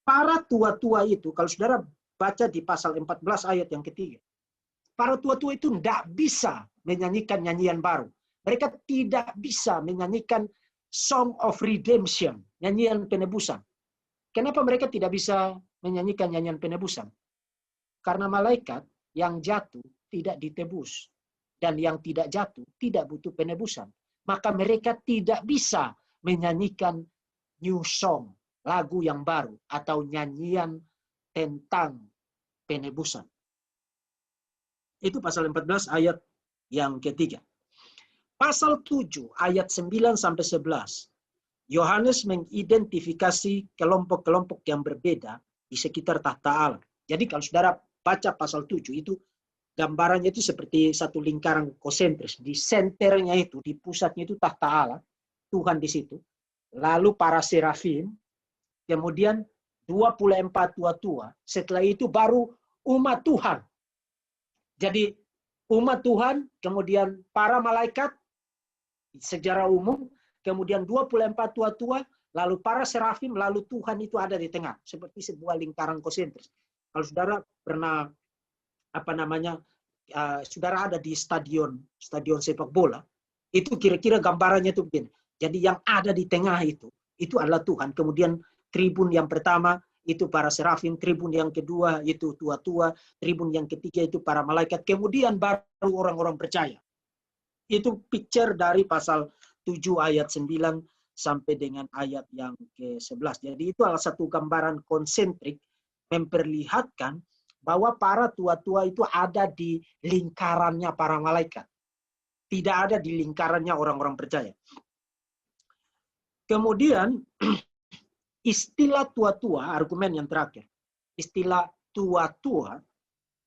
para tua-tua itu, kalau saudara baca di pasal 14 ayat yang ketiga, para tua-tua itu tidak bisa menyanyikan nyanyian baru. Mereka tidak bisa menyanyikan song of redemption, nyanyian penebusan. Kenapa mereka tidak bisa menyanyikan nyanyian penebusan? Karena malaikat yang jatuh tidak ditebus. Dan yang tidak jatuh tidak butuh penebusan. Maka mereka tidak bisa menyanyikan new song, lagu yang baru, atau nyanyian tentang penebusan. Itu pasal 14 ayat yang ketiga. Pasal 7 ayat 9 sampai 11. Yohanes mengidentifikasi kelompok-kelompok yang berbeda di sekitar tahta Allah. Jadi kalau saudara baca pasal 7 itu gambarannya itu seperti satu lingkaran konsentris. Di senternya itu, di pusatnya itu tahta Allah, Tuhan di situ. Lalu para serafim, kemudian 24 tua-tua. Setelah itu baru umat Tuhan. Jadi umat Tuhan, kemudian para malaikat secara umum, kemudian 24 tua-tua, lalu para serafim, lalu Tuhan itu ada di tengah. Seperti sebuah lingkaran konsentris. Kalau saudara pernah, saudara ada di stadion sepak bola, itu kira-kira gambarannya itu begini. Jadi yang ada di tengah itu adalah Tuhan. Kemudian tribun yang pertama itu para serafim, tribun yang kedua itu tua-tua, tribun yang ketiga itu para malaikat, kemudian baru orang-orang percaya. Itu picture dari pasal 7 ayat 9 sampai dengan ayat yang ke-11. Jadi itu adalah satu gambaran konsentrik memperlihatkan bahwa para tua-tua itu ada di lingkarannya para malaikat. Tidak ada di lingkarannya orang-orang percaya. Kemudian istilah tua-tua, argumen yang terakhir. Istilah tua-tua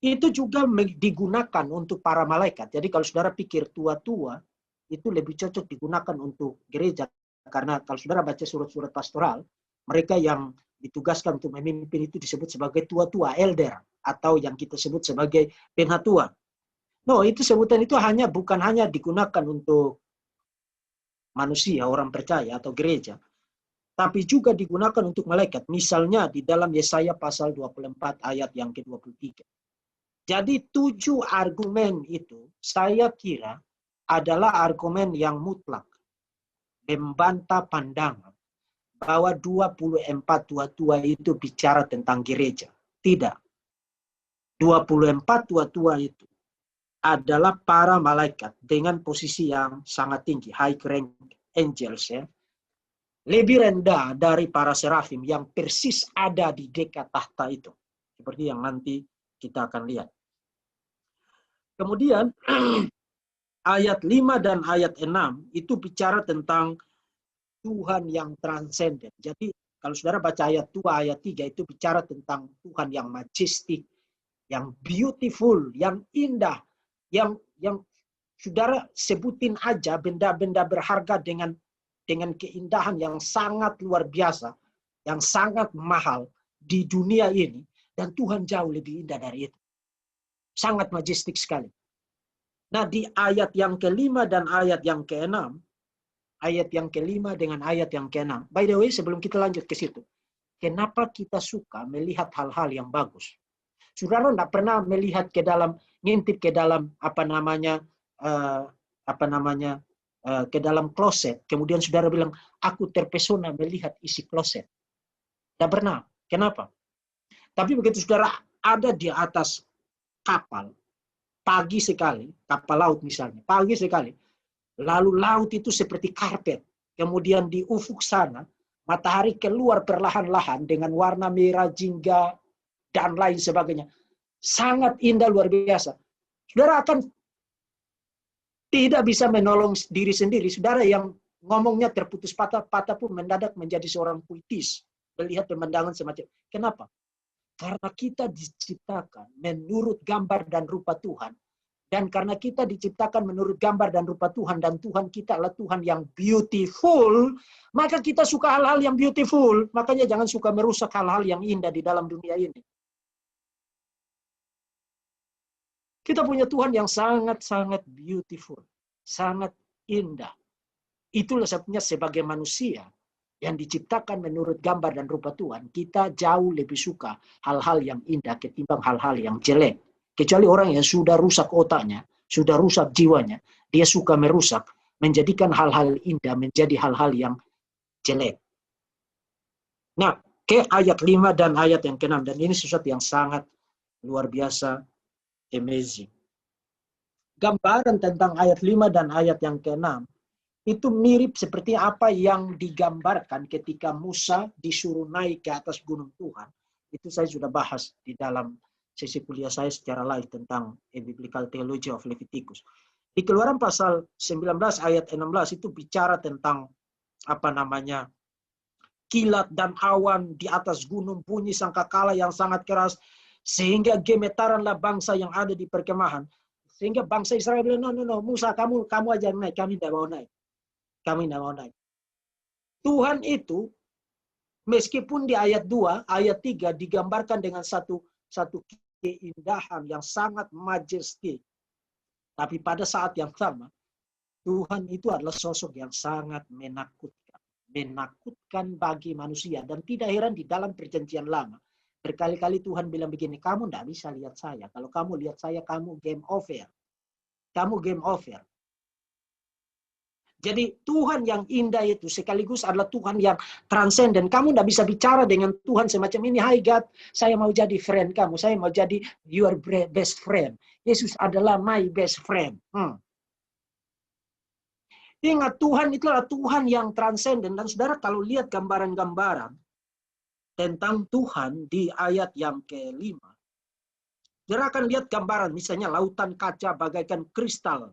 itu juga digunakan untuk para malaikat. Jadi kalau saudara pikir tua-tua, itu lebih cocok digunakan untuk gereja. Karena kalau saudara baca surat-surat pastoral, mereka yang ditugaskan untuk memimpin itu disebut sebagai tua-tua, elder, atau yang kita sebut sebagai penatua. No, itu sebutan itu bukan hanya digunakan untuk manusia, orang percaya atau gereja, tapi juga digunakan untuk malaikat. Misalnya di dalam Yesaya pasal 24 ayat yang ke-23. Jadi 7 argumen itu saya kira adalah argumen yang mutlak. Membantah pandangan bahwa 24 tua-tua itu bicara tentang gereja. Tidak. 24 tua-tua itu adalah para malaikat dengan posisi yang sangat tinggi, high rank angels, ya. Lebih rendah dari para serafim yang persis ada di dekat tahta itu. Seperti yang nanti kita akan lihat. Kemudian ayat 5 dan ayat 6 itu bicara tentang Tuhan yang transenden. Jadi kalau saudara baca ayat 2, ayat 3 itu bicara tentang Tuhan yang majestic, yang beautiful, yang indah, yang saudara sebutin aja benda-benda berharga dengan keindahan yang sangat luar biasa, yang sangat mahal di dunia ini, dan Tuhan jauh lebih indah dari itu. Sangat majestik sekali. Nah, di ayat yang ke-5 dan ayat yang ke-6, ayat yang ke-5 dengan ayat yang ke-6. By the way, sebelum kita lanjut ke situ, kenapa kita suka melihat hal-hal yang bagus? Saudara tidak pernah melihat ngintip ke dalam ke dalam kloset, kemudian saudara bilang, aku terpesona melihat isi kloset. Tidak pernah. Kenapa? Tapi begitu saudara ada di atas kapal, pagi sekali, kapal laut misalnya, pagi sekali, lalu laut itu seperti karpet, kemudian di ufuk sana, matahari keluar perlahan-lahan dengan warna merah, jingga, dan lain sebagainya. Sangat indah, luar biasa. Saudara akan tidak bisa menolong diri sendiri. Saudara yang ngomongnya terputus patah-patah pun mendadak menjadi seorang puitis. Melihat pemandangan semacam. Kenapa? Karena kita diciptakan menurut gambar dan rupa Tuhan. Dan karena kita diciptakan menurut gambar dan rupa Tuhan. Dan Tuhan kita adalah Tuhan yang beautiful. Maka kita suka hal-hal yang beautiful. Makanya jangan suka merusak hal-hal yang indah di dalam dunia ini. Kita punya Tuhan yang sangat-sangat beautiful. Sangat indah. Itulah sebabnya sebagai manusia yang diciptakan menurut gambar dan rupa Tuhan, kita jauh lebih suka hal-hal yang indah ketimbang hal-hal yang jelek. Kecuali orang yang sudah rusak otaknya, sudah rusak jiwanya, dia suka merusak, menjadikan hal-hal indah menjadi hal-hal yang jelek. Nah, ke ayat 5 dan ayat yang ke-6, dan ini sesuatu yang sangat luar biasa, amazing. Gambaran tentang ayat 5 dan ayat yang ke-6, itu mirip seperti apa yang digambarkan ketika Musa disuruh naik ke atas gunung Tuhan. Itu saya sudah bahas di dalam sesi kuliah saya secara live tentang A Biblical Theology of Leviticus. Di Keluaran pasal 19 ayat 16 itu bicara tentang kilat dan awan di atas gunung, bunyi sangkakala yang sangat keras, sehingga gemetaranlah bangsa yang ada di perkemahan. Sehingga bangsa Israel bilang, no, Musa kamu aja naik, kami tidak mau naik. Kami tidak mau naik. Tuhan itu, meskipun di ayat 2, ayat 3 digambarkan dengan satu keindahan yang sangat majestik. Tapi pada saat yang sama, Tuhan itu adalah sosok yang sangat menakutkan. Menakutkan bagi manusia. Dan tidak heran di dalam perjanjian lama, berkali-kali Tuhan bilang begini, kamu tidak bisa lihat saya. Kalau kamu lihat saya, kamu game over. Kamu game over. Jadi Tuhan yang indah itu sekaligus adalah Tuhan yang transenden. Kamu tidak bisa bicara dengan Tuhan semacam ini. Hai God, saya mau jadi friend kamu. Saya mau jadi your best friend. Yesus adalah my best friend. Ingat, Tuhan itu adalah Tuhan yang transenden. Dan saudara kalau lihat gambaran-gambaran tentang Tuhan di ayat yang ke-5, saudara akan lihat gambaran, misalnya lautan kaca bagaikan kristal.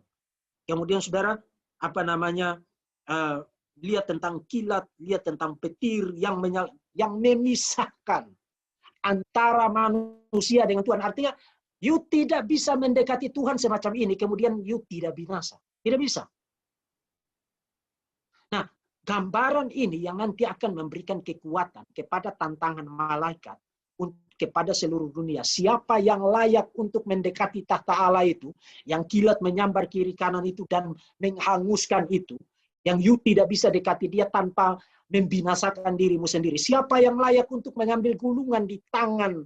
Kemudian saudara, lihat tentang kilat, lihat tentang petir yang memisahkan antara manusia dengan Tuhan. Artinya, you tidak bisa mendekati Tuhan semacam ini, kemudian you tidak binasa. Tidak bisa. Nah, gambaran ini yang nanti akan memberikan kekuatan kepada tantangan malaikat kepada seluruh dunia. Siapa yang layak untuk mendekati tahta Allah itu, yang kilat menyambar kiri kanan itu dan menghanguskan itu, yang you tidak bisa dekati dia tanpa membinasakan dirimu sendiri. Siapa yang layak untuk mengambil gulungan di tangan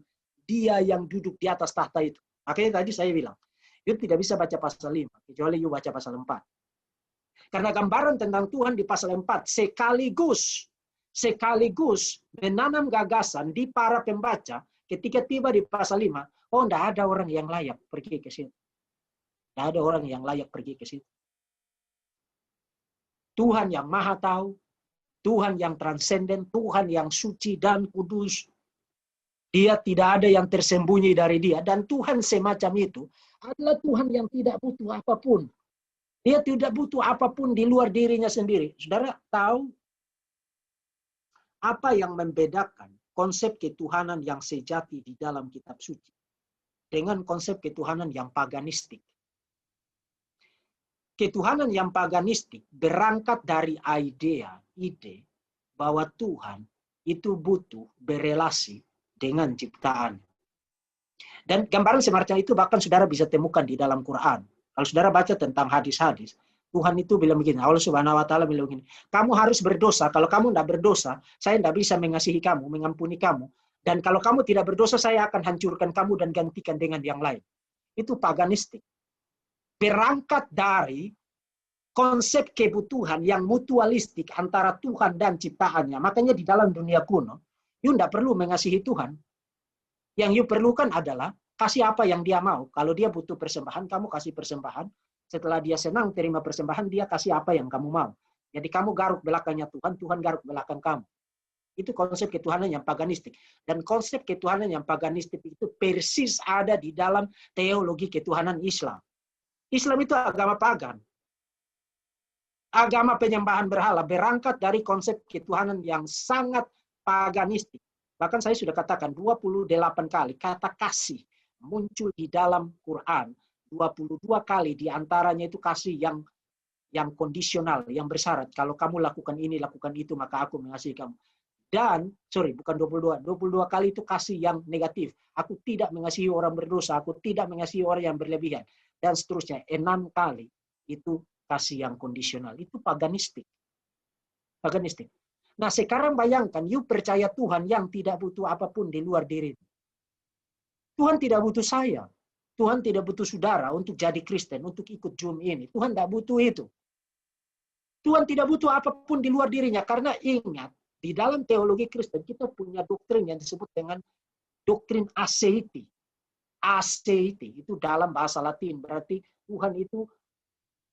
dia yang duduk di atas tahta itu. Makanya tadi saya bilang, you tidak bisa baca pasal 5, kecuali you baca pasal 4. Karena gambaran tentang Tuhan di pasal 4 sekaligus menanam gagasan di para pembaca ketika tiba di pasal 5, tidak ada orang yang layak pergi ke situ. Tidak ada orang yang layak pergi ke situ. Tuhan yang maha tahu, Tuhan yang transenden, Tuhan yang suci dan kudus. Dia tidak ada yang tersembunyi dari dia. Dan Tuhan semacam itu adalah Tuhan yang tidak butuh apapun. Dia tidak butuh apapun di luar dirinya sendiri. Saudara tahu apa yang membedakan konsep ketuhanan yang sejati di dalam kitab suci dengan konsep ketuhanan yang paganistik? Ketuhanan yang paganistik berangkat dari ide bahwa Tuhan itu butuh berelasi dengan ciptaan. Dan gambaran semacam itu bahkan saudara bisa temukan di dalam Quran. Kalau saudara baca tentang hadis-hadis, Tuhan itu bilang begini, Allah Subhanahu wa Ta'ala bilang begini, kamu harus berdosa, kalau kamu tidak berdosa, saya tidak bisa mengasihi kamu, mengampuni kamu. Dan kalau kamu tidak berdosa, saya akan hancurkan kamu dan gantikan dengan yang lain. Itu paganistik. Berangkat dari konsep kebutuhan yang mutualistik antara Tuhan dan ciptaannya. Makanya di dalam dunia kuno, you tidak perlu mengasihi Tuhan. Yang you perlukan adalah kasih apa yang dia mau. Kalau dia butuh persembahan, kamu kasih persembahan. Setelah dia senang terima persembahan, dia kasih apa yang kamu mau. Jadi kamu garuk belakangnya Tuhan, Tuhan garuk belakang kamu. Itu konsep ketuhanan yang paganistik. Dan konsep ketuhanan yang paganistik itu persis ada di dalam teologi ketuhanan Islam. Islam itu agama pagan. Agama penyembahan berhala berangkat dari konsep ketuhanan yang sangat paganistik. Bahkan saya sudah katakan 28 kali kata kasih muncul di dalam Quran. 22 kali diantaranya itu kasih yang kondisional, yang bersyarat. Kalau kamu lakukan ini, lakukan itu, maka aku mengasihi kamu. Dan, bukan 22. 22 kali itu kasih yang negatif. Aku tidak mengasihi orang berdosa, aku tidak mengasihi orang yang berlebihan. Dan seterusnya. 6 kali itu kasih yang kondisional. Itu paganistik. Paganistik. Nah, sekarang bayangkan, you percaya Tuhan yang tidak butuh apapun di luar diri. Tuhan tidak butuh saya. Tuhan tidak butuh saudara untuk jadi Kristen, untuk ikut Zoom ini. Tuhan tidak butuh itu. Tuhan tidak butuh apapun di luar dirinya. Karena ingat, di dalam teologi Kristen, kita punya doktrin yang disebut dengan doktrin aseiti. Aseiti, itu dalam bahasa Latin. Berarti Tuhan itu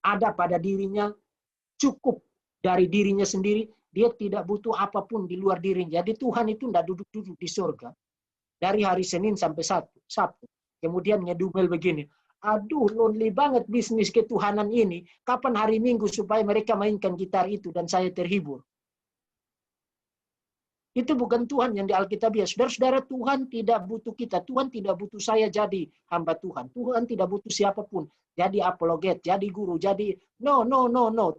ada pada dirinya, cukup dari dirinya sendiri. Dia tidak butuh apapun di luar dirinya. Jadi Tuhan itu tidak duduk-duduk di surga. Dari hari Senin sampai Sabtu. Kemudian ngedumel begini. Aduh, lonely banget bisnis ketuhanan ini. Kapan hari Minggu supaya mereka mainkan gitar itu dan saya terhibur. Itu bukan Tuhan yang di Alkitabiah. Saudara-saudara, Tuhan tidak butuh kita. Tuhan tidak butuh saya jadi hamba Tuhan. Tuhan tidak butuh siapapun. Jadi apologet, jadi guru, jadi... No.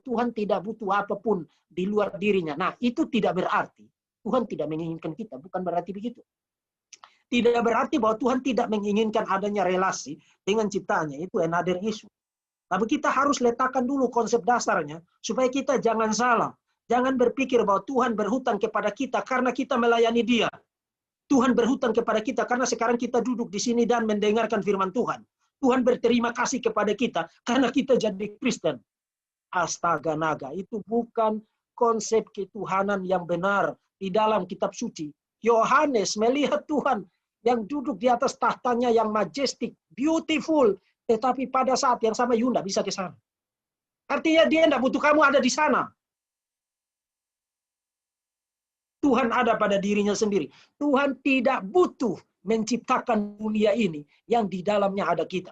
Tuhan tidak butuh apapun di luar dirinya. Nah, itu tidak berarti Tuhan tidak menginginkan kita. Bukan berarti begitu. Tidak berarti bahwa Tuhan tidak menginginkan adanya relasi dengan ciptaannya. Itu another issue. Tapi kita harus letakkan dulu konsep dasarnya supaya kita jangan salah. Jangan berpikir bahwa Tuhan berhutang kepada kita karena kita melayani Dia. Tuhan berhutang kepada kita karena sekarang kita duduk di sini dan mendengarkan firman Tuhan. Tuhan berterima kasih kepada kita karena kita jadi Kristen. Astaga naga, itu bukan konsep ketuhanan yang benar di dalam kitab suci. Yohanes melihat Tuhan yang duduk di atas tahtanya yang majestic, beautiful, tetapi pada saat yang sama you tidak bisa ke sana. Artinya dia tidak butuh kamu ada di sana. Tuhan ada pada dirinya sendiri. Tuhan tidak butuh menciptakan dunia ini yang di dalamnya ada kita.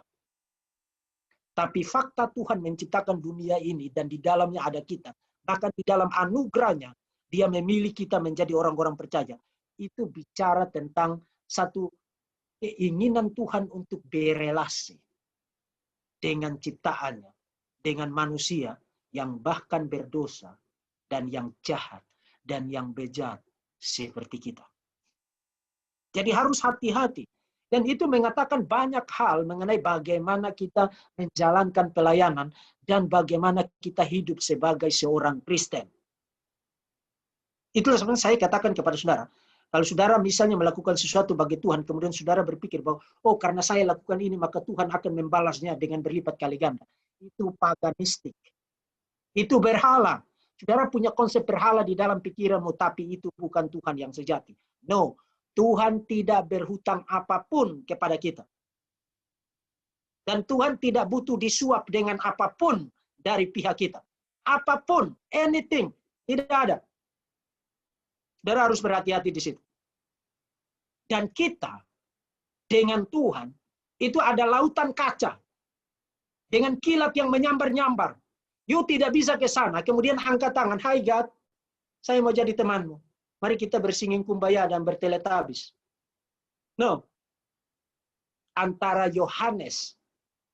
Tapi fakta Tuhan menciptakan dunia ini dan di dalamnya ada kita. Bahkan di dalam anugerahnya, dia memilih kita menjadi orang-orang percaya. Itu bicara tentang satu keinginan Tuhan untuk berelasi dengan ciptaannya, dengan manusia yang bahkan berdosa dan yang jahat dan yang bejat seperti kita. Jadi harus hati-hati. Dan itu mengatakan banyak hal mengenai bagaimana kita menjalankan pelayanan dan bagaimana kita hidup sebagai seorang Kristen. Itulah sebenarnya saya katakan kepada saudara. Kalau saudara misalnya melakukan sesuatu bagi Tuhan, kemudian saudara berpikir bahwa, oh karena saya lakukan ini, maka Tuhan akan membalasnya dengan berlipat kali ganda. Itu paganistik. Itu berhala. Saudara punya konsep berhala di dalam pikiranmu, tapi itu bukan Tuhan yang sejati. No, Tuhan tidak berhutang apapun kepada kita. Dan Tuhan tidak butuh disuap dengan apapun dari pihak kita. Apapun, anything, tidak ada. Saudara harus berhati-hati di situ. Dan kita dengan Tuhan itu ada lautan kaca. Dengan kilat yang menyambar-nyambar. You tidak bisa ke sana, kemudian angkat tangan. Hai God, saya mau jadi temanmu. Mari kita bersinging kumbaya dan berteletabis. No. Antara Yohanes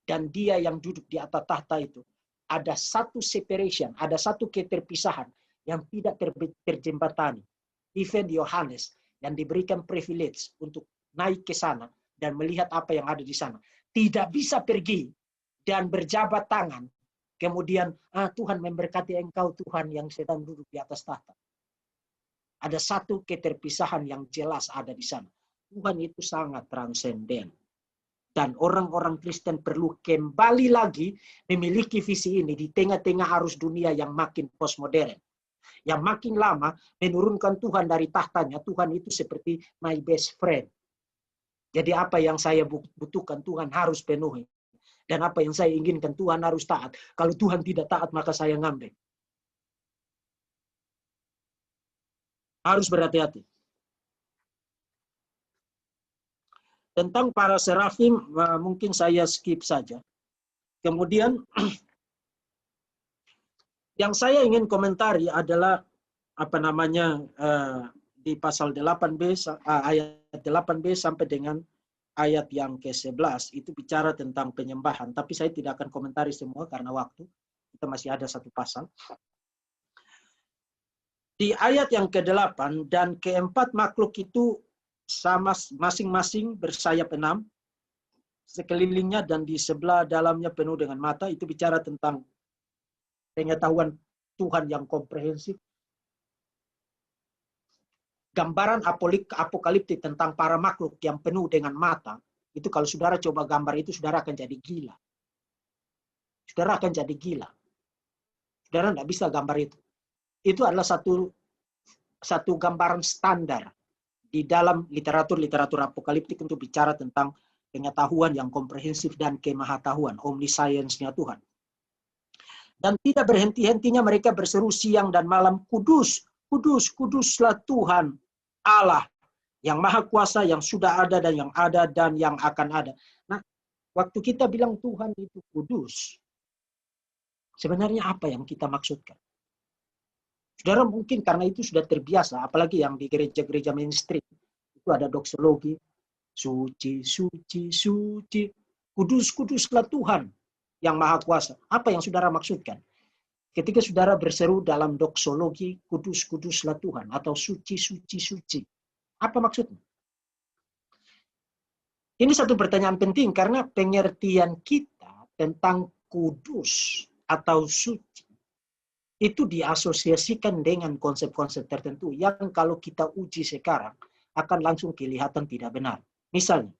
dan dia yang duduk di atas tahta itu, ada satu separation, ada satu keterpisahan yang tidak terjembatani. Even Yohanes yang diberikan privilege untuk naik ke sana dan melihat apa yang ada di sana, tidak bisa pergi dan berjabat tangan. Kemudian, Tuhan memberkati engkau, Tuhan yang sedang duduk di atas tahta. Ada satu keterpisahan yang jelas ada di sana. Tuhan itu sangat transenden. Dan orang-orang Kristen perlu kembali lagi memiliki visi ini di tengah-tengah arus dunia yang makin postmodern. Yang makin lama menurunkan Tuhan dari tahtanya. Tuhan itu seperti my best friend. Jadi apa yang saya butuhkan Tuhan harus penuhi. Dan apa yang saya inginkan Tuhan harus taat. Kalau Tuhan tidak taat maka saya ngambil. Harus berhati-hati. Tentang para serafim mungkin saya skip saja. Kemudian yang saya ingin komentari adalah apa namanya di pasal 8b ayat 8b sampai dengan ayat yang ke-11 itu bicara tentang penyembahan, tapi saya tidak akan komentari semua karena waktu. Kita masih ada satu pasal. Di ayat yang ke-8 dan ke-4 makhluk itu sama masing-masing bersayap 6 sekelilingnya dan di sebelah dalamnya penuh dengan mata. Itu bicara tentang pengetahuan Tuhan yang komprehensif. Gambaran apokaliptik tentang para makhluk yang penuh dengan mata, itu kalau saudara coba gambar itu, saudara akan jadi gila. Saudara akan jadi gila. Saudara tidak bisa gambar itu. Itu adalah satu gambaran standar di dalam literatur apokaliptik untuk bicara tentang pengetahuan yang komprehensif dan kemahatauan, omniscience-nya Tuhan. Dan tidak berhenti-hentinya mereka berseru siang dan malam, kudus, kudus, kuduslah Tuhan Allah yang maha kuasa, yang sudah ada dan yang akan ada. Nah, waktu kita bilang Tuhan itu kudus, sebenarnya apa yang kita maksudkan? Saudara mungkin karena itu sudah terbiasa, apalagi yang di gereja-gereja mainstream. Itu ada doksologi, suci, suci, suci, kudus, kuduslah Tuhan yang maha kuasa. Apa yang saudara maksudkan? Ketika saudara berseru dalam doksologi, kudus, kuduslah Tuhan, atau suci, suci, suci. Apa maksudnya? Ini satu pertanyaan penting, karena pengertian kita tentang kudus atau suci, itu diasosiasikan dengan konsep-konsep tertentu, yang kalau kita uji sekarang, akan langsung kelihatan tidak benar. Misalnya,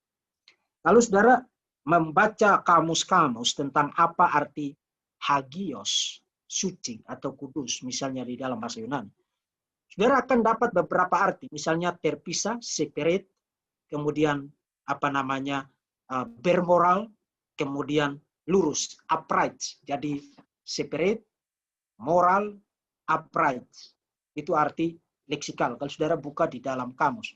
kalau saudara membaca kamus-kamus tentang apa arti hagios, suci atau kudus, misalnya di dalam bahasa Yunani, saudara akan dapat beberapa arti, misalnya terpisah, separate, kemudian bermoral, kemudian lurus, upright, jadi separate, moral, upright. Itu arti leksikal. Kalau saudara buka di dalam kamus.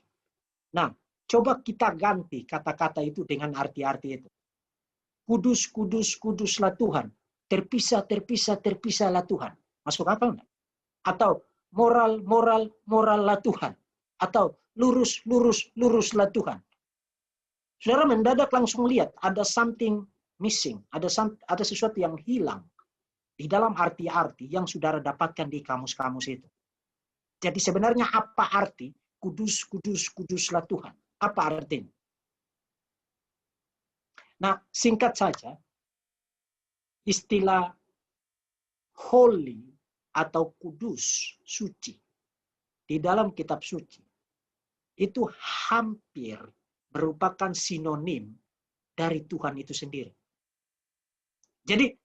Nah, coba kita ganti kata-kata itu dengan arti-arti itu. Kudus, kudus, kuduslah Tuhan. Terpisah, terpisah, terpisahlah Tuhan. Masuk akal nggak? Atau moral, moral, morallah Tuhan. Atau lurus, lurus, luruslah Tuhan. Saudara mendadak langsung lihat ada something missing. Ada sesuatu yang hilang di dalam arti-arti yang saudara dapatkan di kamus-kamus itu. Jadi sebenarnya apa arti kudus, kudus, kuduslah Tuhan? Apa artinya? Nah, singkat saja, istilah holy atau kudus, suci, di dalam kitab suci, itu hampir merupakan sinonim dari Tuhan itu sendiri. Jadi,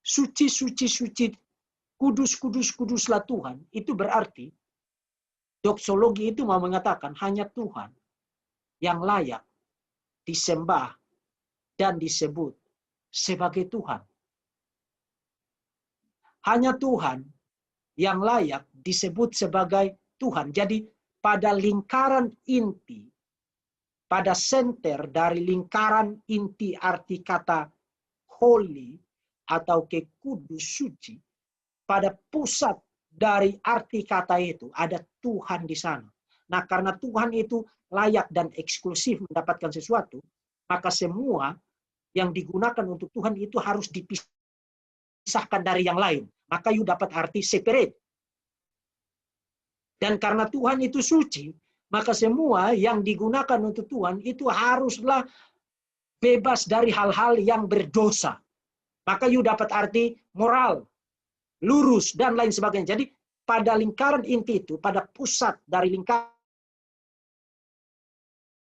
suci, suci, suci, kudus, kudus, kuduslah Tuhan, itu berarti, doksologi itu mau mengatakan hanya Tuhan yang layak disembah dan disebut sebagai Tuhan. Hanya Tuhan yang layak disebut sebagai Tuhan. Jadi pada lingkaran inti, pada senter dari lingkaran inti arti kata holy atau kudus suci, pada pusat dari arti kata itu ada Tuhan di sana. Nah, karena Tuhan itu layak dan eksklusif mendapatkan sesuatu, maka semua yang digunakan untuk Tuhan itu harus dipisahkan dari yang lain. Maka you dapat arti separate. Dan karena Tuhan itu suci, maka semua yang digunakan untuk Tuhan itu haruslah bebas dari hal-hal yang berdosa. Maka you dapat arti moral, lurus, dan lain sebagainya. Jadi pada lingkaran inti itu, pada pusat dari lingkaran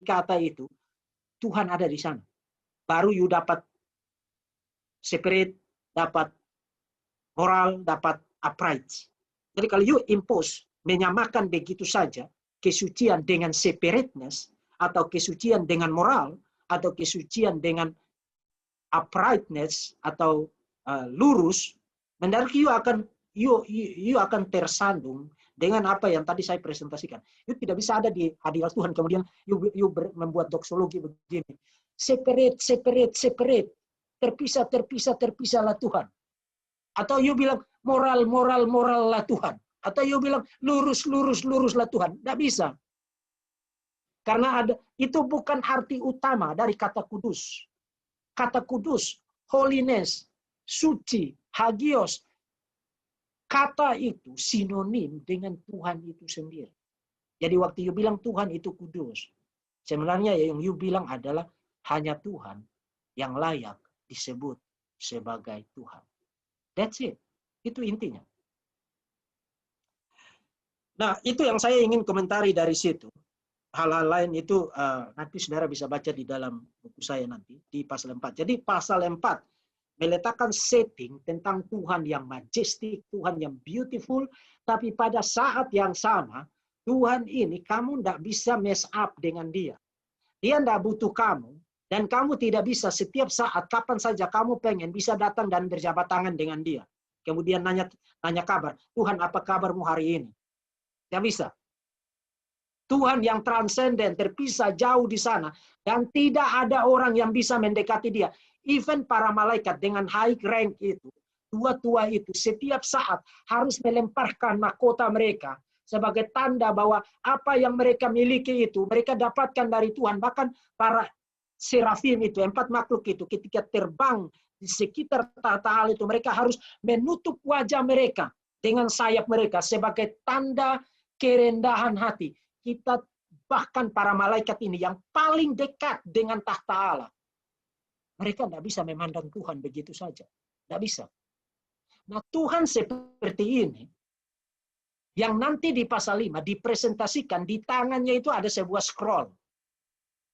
kata itu, Tuhan ada di sana. Baru you dapat separate, dapat moral, dapat upright. Jadi kalau you impose, menyamakan begitu saja kesucian dengan separateness, atau kesucian dengan moral, atau kesucian dengan uprightness, atau lurus, mendadak you akan tersandung dengan apa yang tadi saya presentasikan. You tidak bisa ada di hadirat Tuhan, kemudian you membuat doksologi begini. Separate, separate, separate. Terpisah, terpisah, terpisahlah Tuhan. Atau you bilang moral, moral, morallah Tuhan. Atau you bilang lurus, lurus, luruslah Tuhan. Tidak bisa. Karena itu bukan arti utama dari kata kudus. Kata kudus, holiness, suci, hagios. Kata itu sinonim dengan Tuhan itu sendiri. Jadi waktu you bilang Tuhan itu kudus, sebenarnya yang you bilang adalah hanya Tuhan yang layak disebut sebagai Tuhan. That's it. Itu intinya. Nah, itu yang saya ingin komentari dari situ. Hal-hal lain itu nanti saudara bisa baca di dalam buku saya nanti, di pasal 4. Jadi pasal 4 meletakkan setting tentang Tuhan yang majestic, Tuhan yang beautiful, tapi pada saat yang sama, Tuhan ini kamu tidak bisa mess up dengan dia. Dia tidak butuh kamu, dan kamu tidak bisa setiap saat, kapan saja kamu pengen, bisa datang dan berjabat tangan dengan dia. Kemudian nanya kabar, Tuhan apa kabarmu hari ini? Tidak bisa. Tuhan yang transenden, terpisah jauh di sana, dan tidak ada orang yang bisa mendekati dia. Even para malaikat dengan high rank itu, tua-tua itu, setiap saat harus melemparkan mahkota mereka sebagai tanda bahwa apa yang mereka miliki itu, mereka dapatkan dari Tuhan. Bahkan para serafim itu, 4 makhluk itu, ketika terbang di sekitar tahta Allah itu, mereka harus menutup wajah mereka dengan sayap mereka sebagai tanda kerendahan hati. Kita bahkan para malaikat ini yang paling dekat dengan tahta Allah, mereka tidak bisa memandang Tuhan begitu saja. Tidak bisa. Nah, Tuhan seperti ini, yang nanti di pasal 5 dipresentasikan, di tangannya itu ada sebuah scroll.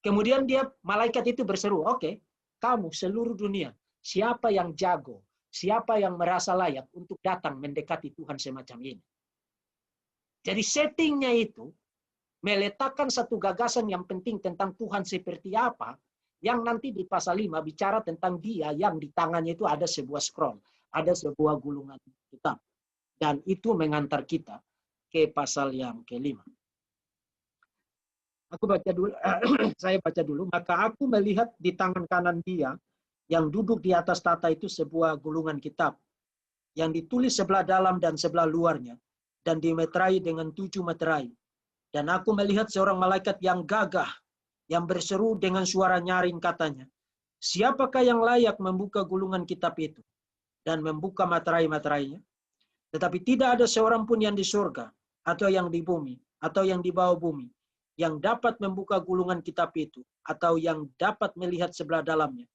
Kemudian malaikat itu berseru, oke, kamu seluruh dunia, siapa yang jago, siapa yang merasa layak untuk datang mendekati Tuhan semacam ini. Jadi settingnya itu meletakkan satu gagasan yang penting tentang Tuhan seperti apa, Yang nanti di pasal 5 bicara tentang dia yang di tangannya itu ada sebuah scroll, ada sebuah gulungan kitab. Dan itu mengantar kita ke pasal yang kelima. Aku baca dulu, saya baca dulu. Maka aku melihat di tangan kanan dia yang duduk di atas tata itu sebuah gulungan kitab yang ditulis sebelah dalam dan sebelah luarnya dan dimeterai dengan 7 meterai. Dan aku melihat seorang malaikat yang gagah yang berseru dengan suara nyaring katanya, siapakah yang layak membuka gulungan kitab itu dan membuka materai-materainya? Tetapi tidak ada seorang pun yang di surga atau yang di bumi atau yang di bawah bumi yang dapat membuka gulungan kitab itu atau yang dapat melihat sebelah dalamnya.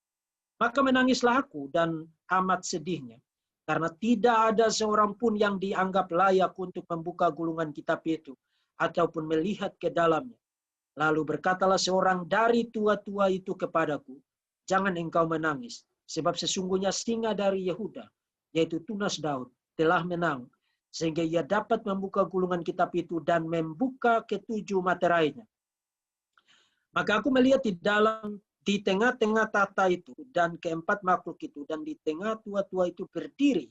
Maka menangislah aku dan amat sedihnya, karena tidak ada seorang pun yang dianggap layak untuk membuka gulungan kitab itu ataupun melihat ke dalamnya. Lalu berkatalah seorang dari tua-tua itu kepadaku, jangan engkau menangis, sebab sesungguhnya singa dari Yehuda, yaitu tunas Daud, telah menang, sehingga ia dapat membuka gulungan kitab itu dan membuka ketujuh materainya. Maka aku melihat di tengah-tengah tata itu dan keempat makhluk itu dan di tengah tua-tua itu berdiri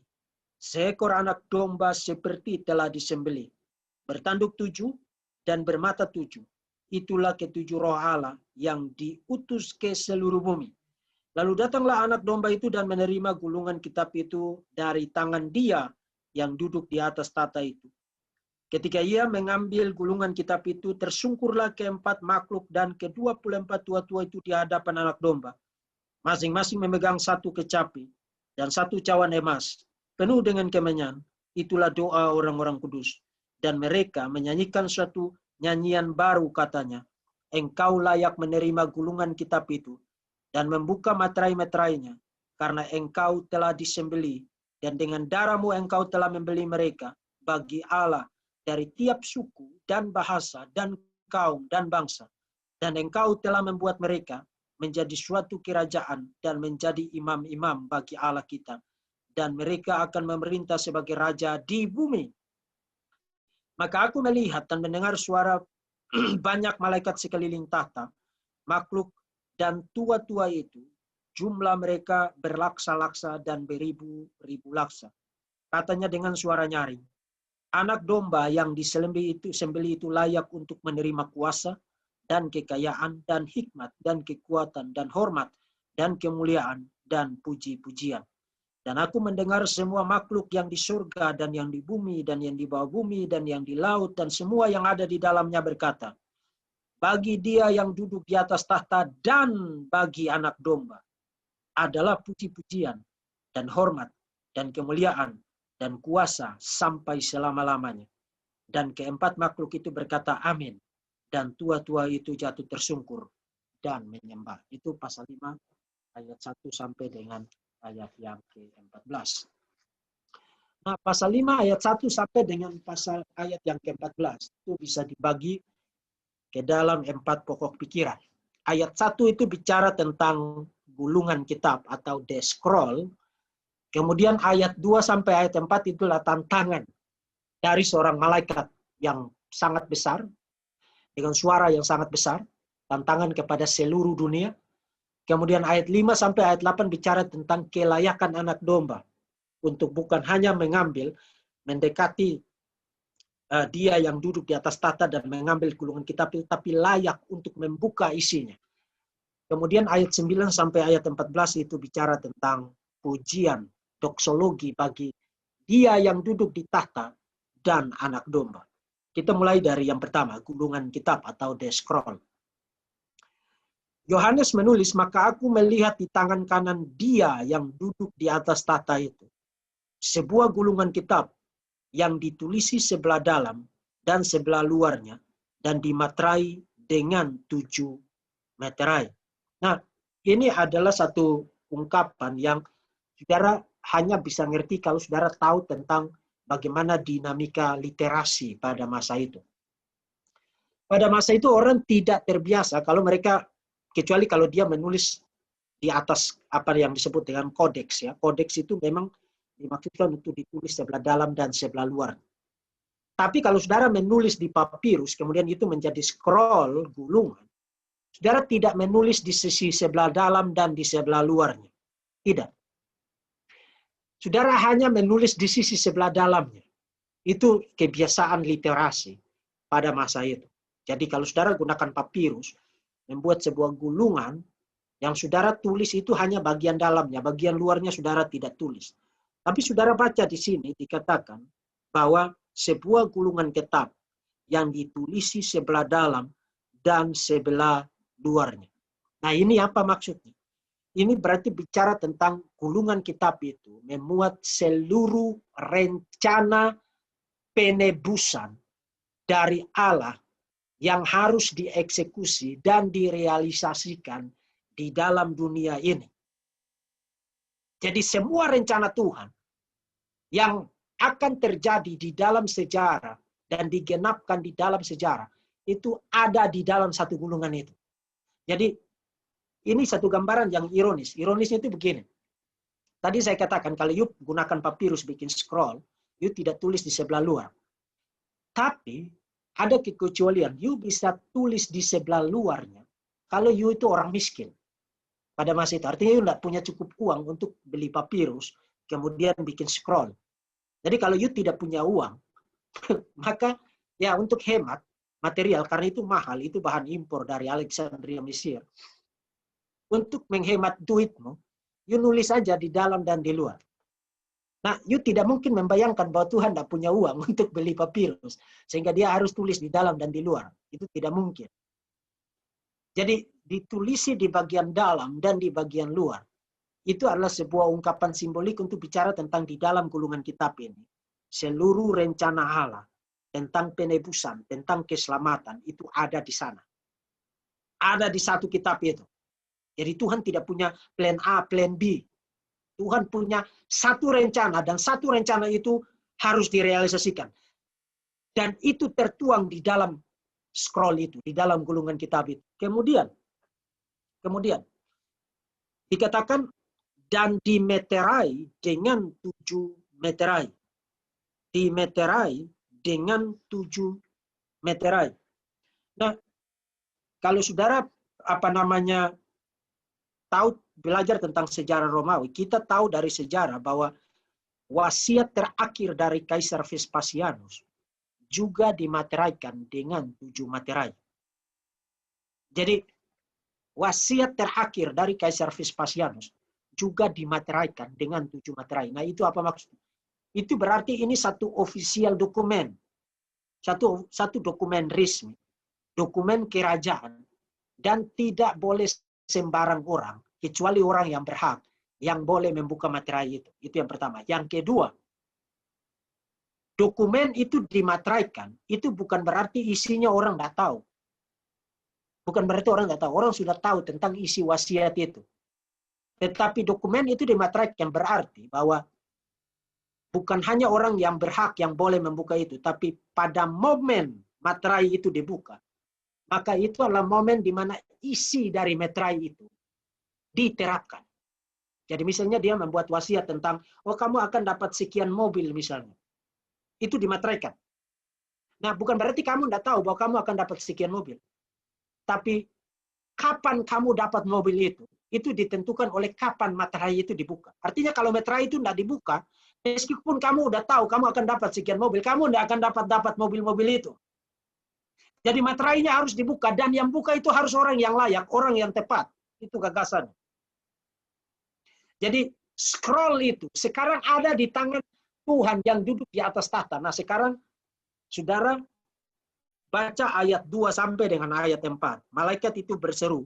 seekor anak domba seperti telah disembelih, bertanduk 7 dan bermata 7. Itulah ketujuh roh Allah yang diutus ke seluruh bumi. Lalu datanglah anak domba itu dan menerima gulungan kitab itu dari tangan dia yang duduk di atas tata itu. Ketika ia mengambil gulungan kitab itu, tersungkurlah keempat makhluk dan ke-24 tua-tua itu di hadapan anak domba. Masing-masing memegang satu kecapi dan satu cawan emas, penuh dengan kemenyan. Itulah doa orang-orang kudus. Dan mereka menyanyikan suatu nyanyian baru katanya, engkau layak menerima gulungan kitab itu dan membuka materai-materainya, karena engkau telah disembelih dan dengan darahmu engkau telah membeli mereka bagi Allah dari tiap suku dan bahasa dan kaum dan bangsa. Dan engkau telah membuat mereka menjadi suatu kerajaan dan menjadi imam-imam bagi Allah kita. Dan mereka akan memerintah sebagai raja di bumi. Maka aku melihat dan mendengar suara banyak malaikat sekeliling tahta, makhluk dan tua-tua itu. Jumlah mereka berlaksa-laksa dan beribu-ribu laksa. Katanya dengan suara nyaring, anak domba yang disembelih itu layak untuk menerima kuasa dan kekayaan dan hikmat dan kekuatan dan hormat dan kemuliaan dan puji-pujian. Dan aku mendengar semua makhluk yang di surga dan yang di bumi dan yang di bawah bumi dan yang di laut dan semua yang ada di dalamnya berkata, bagi dia yang duduk di atas tahta dan bagi anak domba adalah puji-pujian dan hormat dan kemuliaan dan kuasa sampai selama-lamanya. Dan keempat makhluk itu berkata amin. Dan tua-tua itu jatuh tersungkur dan menyembah. Itu pasal 5 ayat 1 sampai dengan ayat yang ke-14. Nah, pasal 5 ayat 1 sampai dengan pasal ayat yang ke-14 itu bisa dibagi ke dalam 4 pokok pikiran. Ayat 1 itu bicara tentang gulungan kitab atau the scroll. Kemudian ayat 2 sampai ayat 4 itulah tantangan dari seorang malaikat yang sangat besar, dengan suara yang sangat besar, tantangan kepada seluruh dunia. Kemudian ayat 5 sampai ayat 8 bicara tentang kelayakan anak domba untuk bukan hanya mengambil, mendekati dia yang duduk di atas tata dan mengambil gulungan kitab itu, tapi layak untuk membuka isinya. Kemudian ayat 9 sampai ayat 14 itu bicara tentang pujian, doksologi bagi dia yang duduk di tahta dan anak domba. Kita mulai dari yang pertama, gulungan kitab atau the scroll. Yohanes menulis, maka aku melihat di tangan kanan dia yang duduk di atas tahta itu sebuah gulungan kitab yang ditulisi sebelah dalam dan sebelah luarnya dan dimaterai dengan 7 meterai. Nah, ini adalah satu ungkapan yang saudara hanya bisa ngerti kalau saudara tahu tentang bagaimana dinamika literasi pada masa itu. Pada masa itu orang tidak terbiasa kalau mereka, kecuali kalau dia menulis di atas apa yang disebut dengan kodeks. Ya. Kodeks itu memang dimaksudkan untuk ditulis sebelah dalam dan sebelah luar. Tapi kalau saudara menulis di papirus, kemudian itu menjadi scroll, gulungan, Saudara tidak menulis di sisi sebelah dalam dan di sebelah luarnya. Tidak. Saudara hanya menulis di sisi sebelah dalamnya. Itu kebiasaan literasi pada masa itu. Jadi kalau saudara gunakan papirus, membuat sebuah gulungan, yang saudara tulis itu hanya bagian dalamnya, bagian luarnya saudara tidak tulis. Tapi saudara baca di sini dikatakan bahwa sebuah gulungan kitab yang ditulisi sebelah dalam dan sebelah luarnya. Nah ini apa maksudnya? Ini berarti bicara tentang gulungan kitab itu memuat seluruh rencana penebusan dari Allah yang harus dieksekusi dan direalisasikan di dalam dunia ini. Jadi semua rencana Tuhan yang akan terjadi di dalam sejarah dan digenapkan di dalam sejarah itu ada di dalam satu gulungan itu. Jadi ini satu gambaran yang ironis. Ironisnya itu begini. Tadi saya katakan kalau you gunakan papirus bikin scroll, you tidak tulis di sebelah luar. Tapi ada kekecualian. You bisa tulis di sebelah luarnya kalau you itu orang miskin. Pada masa itu. Artinya you tidak punya cukup uang untuk beli papirus, kemudian bikin scroll. Jadi kalau you tidak punya uang, maka ya untuk hemat material, karena itu mahal, itu bahan impor dari Alexandria, Mesir. Untuk menghemat duitmu, you nulis saja di dalam dan di luar. Nah, you tidak mungkin membayangkan bahwa Tuhan tidak punya uang untuk beli papirus, sehingga dia harus tulis di dalam dan di luar. Itu tidak mungkin. Jadi, ditulisi di bagian dalam dan di bagian luar. Itu adalah sebuah ungkapan simbolik untuk bicara tentang di dalam gulungan kitab ini. Seluruh rencana Allah tentang penebusan, tentang keselamatan, itu ada di sana. Ada di satu kitab itu. Jadi Tuhan tidak punya plan A, plan B. Tuhan punya satu rencana, dan satu rencana itu harus direalisasikan. Dan itu tertuang di dalam scroll itu, di dalam gulungan kitab itu. Kemudian dikatakan, dan dimeterai dengan 7 meterai. Dimeterai dengan 7 meterai. Nah, kalau saudara tahu belajar tentang sejarah Romawi, kita tahu dari sejarah bahwa wasiat terakhir dari Kaisar Vespasianus juga dimateraikan dengan 7 materai. Jadi wasiat terakhir dari Kaisar Vespasianus juga dimateraikan dengan 7 materai. Nah itu apa maksudnya? Itu berarti ini satu official dokumen. Satu dokumen resmi. Dokumen kerajaan. Dan tidak boleh sembarang orang, kecuali orang yang berhak, yang boleh membuka materai itu. Itu yang pertama. Yang kedua, dokumen itu dimateraikan, itu bukan berarti isinya orang tidak tahu. Bukan berarti orang tidak tahu. Orang sudah tahu tentang isi wasiat itu. Tetapi dokumen itu dimateraikan berarti bahwa bukan hanya orang yang berhak yang boleh membuka itu, tapi pada momen materai itu dibuka, maka itu adalah momen di mana isi dari materai itu diterapkan. Jadi misalnya dia membuat wasiat tentang, oh kamu akan dapat sekian mobil misalnya. Itu dimateraikan. Nah bukan berarti kamu tidak tahu bahwa kamu akan dapat sekian mobil. Tapi kapan kamu dapat mobil itu ditentukan oleh kapan materai itu dibuka. Artinya kalau materai itu tidak dibuka, meskipun kamu udah tahu kamu akan dapat sekian mobil, kamu tidak akan dapat mobil-mobil itu. Jadi materainya harus dibuka, dan yang buka itu harus orang yang layak, orang yang tepat. Itu gagasan. Jadi scroll itu sekarang ada di tangan Tuhan yang duduk di atas tahta. Nah sekarang saudara baca ayat 2 sampai dengan ayat 4. Malaikat itu berseru,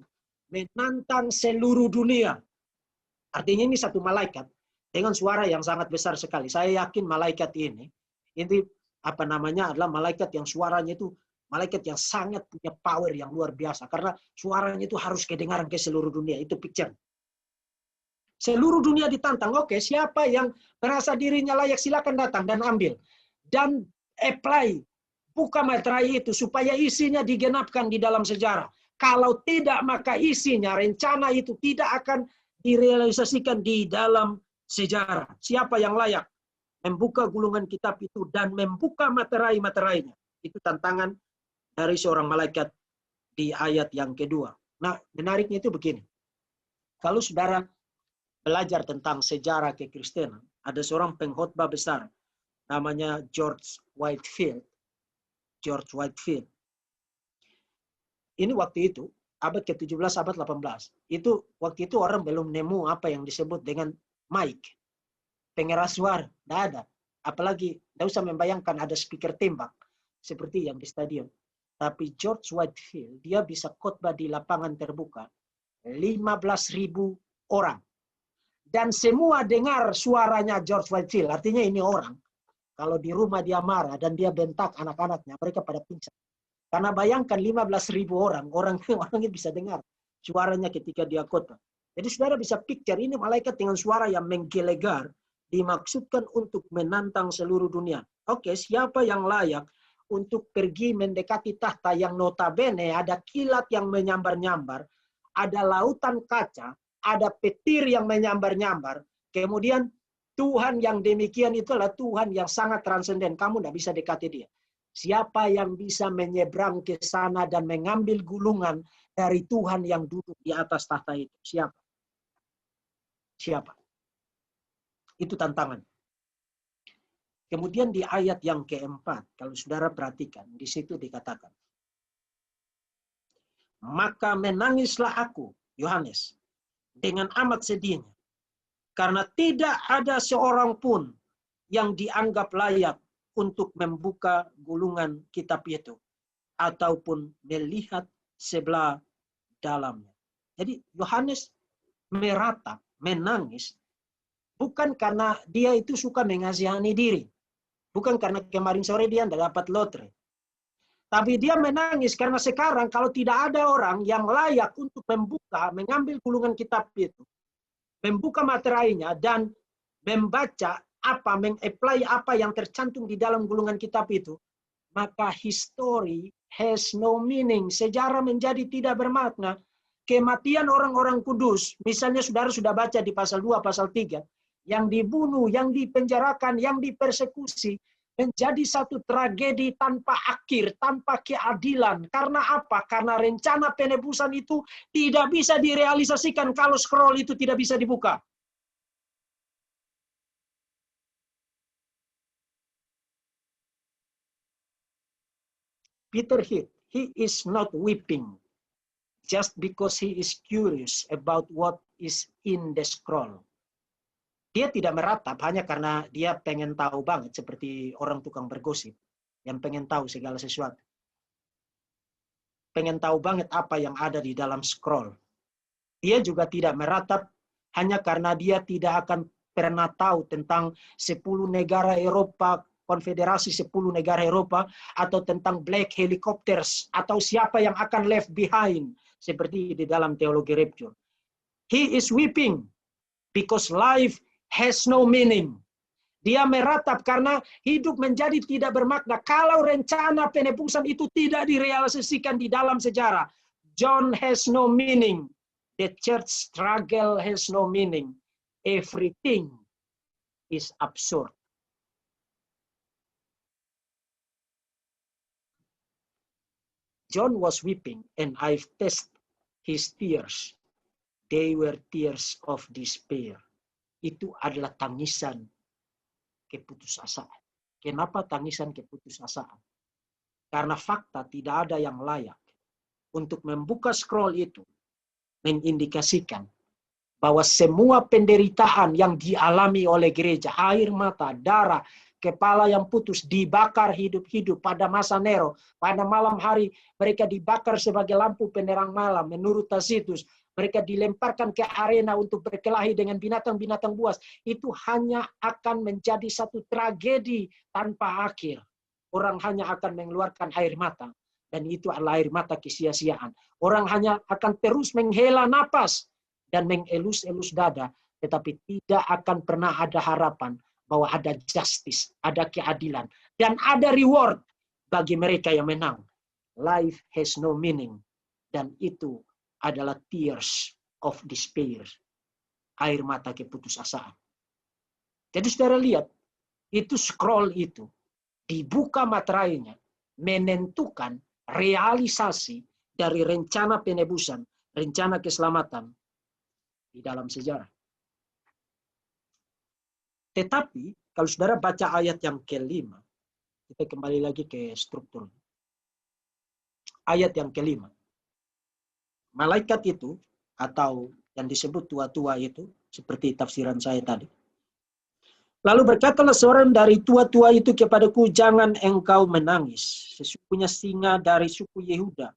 menantang seluruh dunia. Artinya ini satu malaikat dengan suara yang sangat besar sekali. Saya yakin malaikat ini adalah malaikat yang suaranya itu malaikat yang sangat punya power yang luar biasa, karena suaranya itu harus kedengaran ke seluruh dunia. Itu picture. Seluruh dunia ditantang. Oke, siapa yang merasa dirinya layak silakan datang dan ambil dan apply, buka materai itu supaya isinya digenapkan di dalam sejarah. Kalau tidak, maka isinya, rencana itu tidak akan direalisasikan di dalam sejarah. Siapa yang layak membuka gulungan kitab itu dan membuka materai-materainya. Itu tantangan dari seorang malaikat di ayat yang kedua. Nah, menariknya itu begini. Kalau saudara belajar tentang sejarah kekristenan, ada seorang pengkhotbah besar, namanya George Whitefield. George Whitefield. Ini waktu itu, abad ke-17, abad 18. Itu waktu itu orang belum nemu apa yang disebut dengan mic. Pengeras suara, tidak ada. Apalagi, tidak usah membayangkan ada speaker tembak, seperti yang di stadion. Tapi George Whitefield, dia bisa khotbah di lapangan terbuka, 15.000 orang. Dan semua dengar suaranya George Whitefield. Artinya ini orang. Kalau di rumah dia marah dan dia bentak anak-anaknya, mereka pada pingsan. Karena bayangkan 15.000 orang orangnya bisa dengar suaranya ketika dia khotbah. Jadi saudara bisa picture ini malaikat dengan suara yang menggelegar dimaksudkan untuk menantang seluruh dunia. Oke, siapa yang layak untuk pergi mendekati tahta yang notabene ada kilat yang menyambar-nyambar, ada lautan kaca, ada petir yang menyambar-nyambar, kemudian Tuhan yang demikian itu adalah Tuhan yang sangat transenden. Kamu tidak bisa dekati dia. Siapa yang bisa menyeberang ke sana dan mengambil gulungan dari Tuhan yang duduk di atas tahta itu? Siapa? Siapa? Itu tantangan. Kemudian di ayat yang keempat, kalau saudara perhatikan, di situ dikatakan, maka menangislah aku, Yohanes, dengan amat sedihnya, karena tidak ada seorang pun yang dianggap layak untuk membuka gulungan kitab itu ataupun melihat sebelah dalamnya. Jadi Yohanes meratap, menangis, bukan karena dia itu suka mengasihani diri, bukan karena kemarin sore dia tidak dapat lotre, tapi dia menangis karena sekarang kalau tidak ada orang yang layak untuk membuka, mengambil gulungan kitab itu, membuka materinya dan membaca apa, mengapply apa yang tercantum di dalam gulungan kitab itu, maka history has no meaning. Sejarah menjadi tidak bermakna. Kematian orang-orang kudus, misalnya saudara sudah baca di pasal 2, pasal 3, yang dibunuh, yang dipenjarakan, yang dipersekusi, menjadi satu tragedi tanpa akhir, tanpa keadilan. Karena apa? Karena rencana penebusan itu tidak bisa direalisasikan kalau scroll itu tidak bisa dibuka. Peter Heath, he is not weeping just because he is curious about what is in the scroll. Dia tidak meratap hanya karena dia pengen tahu banget, seperti orang tukang bergosip yang pengen tahu segala sesuatu. Pengen tahu banget apa yang ada di dalam scroll. Dia juga tidak meratap hanya karena dia tidak akan pernah tahu tentang 10 negara Eropa, konfederasi 10 negara Eropa, atau tentang black helicopters, atau siapa yang akan left behind, seperti di dalam teologi rapture. He is weeping because life has no meaning. Dia meratap karena hidup menjadi tidak bermakna. Kalau rencana penebusan itu tidak direalisasikan di dalam sejarah, John has no meaning. The church struggle has no meaning. Everything is absurd. John was weeping, and I've tested his tears. They were tears of despair. Itu adalah tangisan keputusasaan. Kenapa tangisan keputusasaan? Karena fakta tidak ada yang layak untuk membuka scroll itu, mengindikasikan bahwa semua penderitaan yang dialami oleh gereja, air mata, darah, kepala yang putus, dibakar hidup-hidup pada masa Nero. Pada malam hari mereka dibakar sebagai lampu penerang malam. Menurut Tacitus, mereka dilemparkan ke arena untuk berkelahi dengan binatang-binatang buas. Itu hanya akan menjadi satu tragedi tanpa akhir. Orang hanya akan mengeluarkan air mata. Dan itu adalah air mata kesia-siaan. Orang hanya akan terus menghela napas dan mengelus-elus dada. Tetapi tidak akan pernah ada harapan bahwa ada justice, ada keadilan, dan ada reward bagi mereka yang menang. Life has no meaning. Dan itu adalah tears of despair. Air mata keputusasaan. Jadi saudara lihat, itu scroll itu, dibuka materainya, menentukan realisasi dari rencana penebusan, rencana keselamatan di dalam sejarah. Tetapi kalau saudara baca ayat yang kelima, kita kembali lagi ke struktur. Ayat yang kelima. Malaikat itu, atau yang disebut tua-tua itu, seperti tafsiran saya tadi. Lalu berkatalah seorang dari tua-tua itu kepadaku, jangan engkau menangis. Sesungguhnya singa dari suku Yehuda,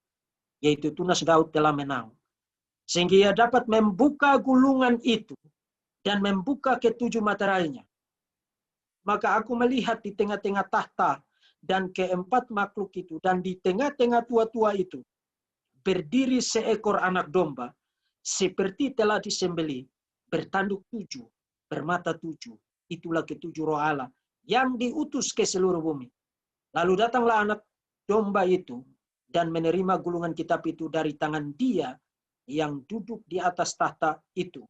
yaitu tunas Daud, telah menang. Sehingga ia dapat membuka gulungan itu dan membuka ketujuh materainya. Maka aku melihat di tengah-tengah tahta dan keempat makhluk itu, dan di tengah-tengah tua-tua itu berdiri seekor anak domba, seperti telah disembelih, bertanduk 7, bermata 7. Itulah ketujuh roh Allah yang diutus ke seluruh bumi. Lalu datanglah anak domba itu dan menerima gulungan kitab itu dari tangan dia yang duduk di atas tahta itu.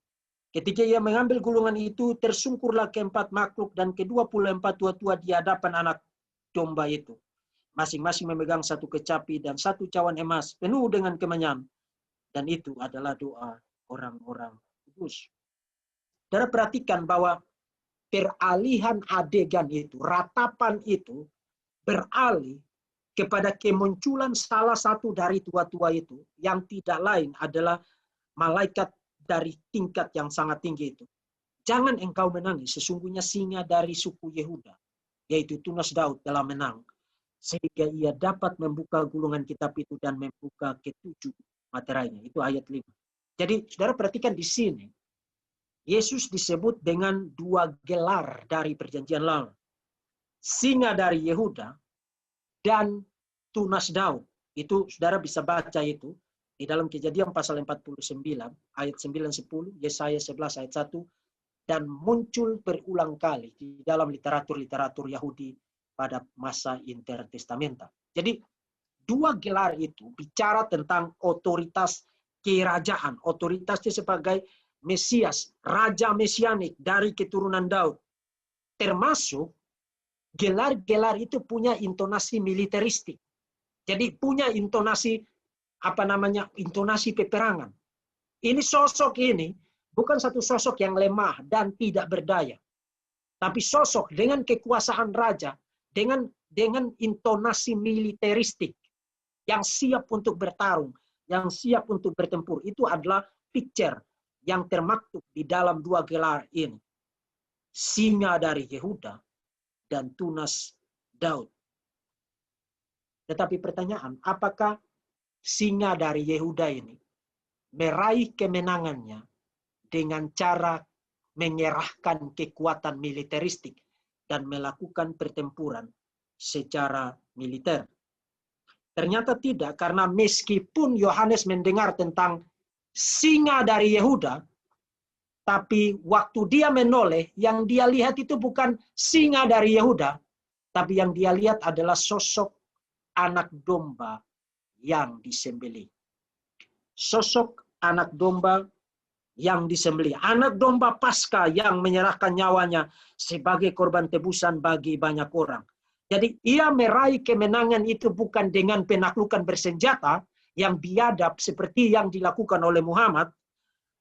Ketika ia mengambil gulungan itu, tersungkurlah keempat makhluk dan ke-24 tua-tua di hadapan anak domba itu. Masing-masing memegang satu kecapi dan satu cawan emas penuh dengan kemenyan. Dan itu adalah doa orang-orang kudus. Saudara perhatikan bahwa peralihan adegan itu, ratapan itu, beralih kepada kemunculan salah satu dari tua-tua itu, yang tidak lain adalah malaikat dari tingkat yang sangat tinggi itu. Jangan engkau menangis, sesungguhnya singa dari suku Yehuda, yaitu tunas Daud, telah menang. Sehingga ia dapat membuka gulungan kitab itu dan membuka ketujuh materainya. Itu ayat 5. Jadi saudara perhatikan di sini, Yesus disebut dengan dua gelar dari perjanjian lama. Singa dari Yehuda dan tunas Daud. Itu saudara bisa baca itu di dalam Kejadian pasal 49 ayat 9-10, Yesaya 11 ayat 1, dan muncul berulang kali di dalam literatur Yahudi pada masa intertestamental. Jadi dua gelar itu bicara tentang otoritas kerajaan, otoritasnya sebagai Mesias, Raja Mesianik dari keturunan Daud. Termasuk gelar-gelar itu punya intonasi militeristik. Jadi punya intonasi intonasi peperangan. Ini sosok ini bukan satu sosok yang lemah dan tidak berdaya. Tapi sosok dengan kekuasaan raja, dengan intonasi militeristik yang siap untuk bertarung, yang siap untuk bertempur. Itu adalah picture yang termaktub di dalam dua gelar ini. Singa dari Yehuda dan tunas Daud. Tetapi pertanyaan, apakah singa dari Yehuda ini meraih kemenangannya dengan cara mengerahkan kekuatan militeristik dan melakukan pertempuran secara militer? Ternyata tidak, karena meskipun Yohanes mendengar tentang singa dari Yehuda, tapi waktu dia menoleh, yang dia lihat itu bukan singa dari Yehuda, tapi yang dia lihat adalah sosok anak domba yang disembelih. Sosok anak domba yang disembelih. Anak domba Paskah yang menyerahkan nyawanya sebagai korban tebusan bagi banyak orang. Jadi ia meraih kemenangan itu bukan dengan penaklukan bersenjata yang biadab seperti yang dilakukan oleh Muhammad,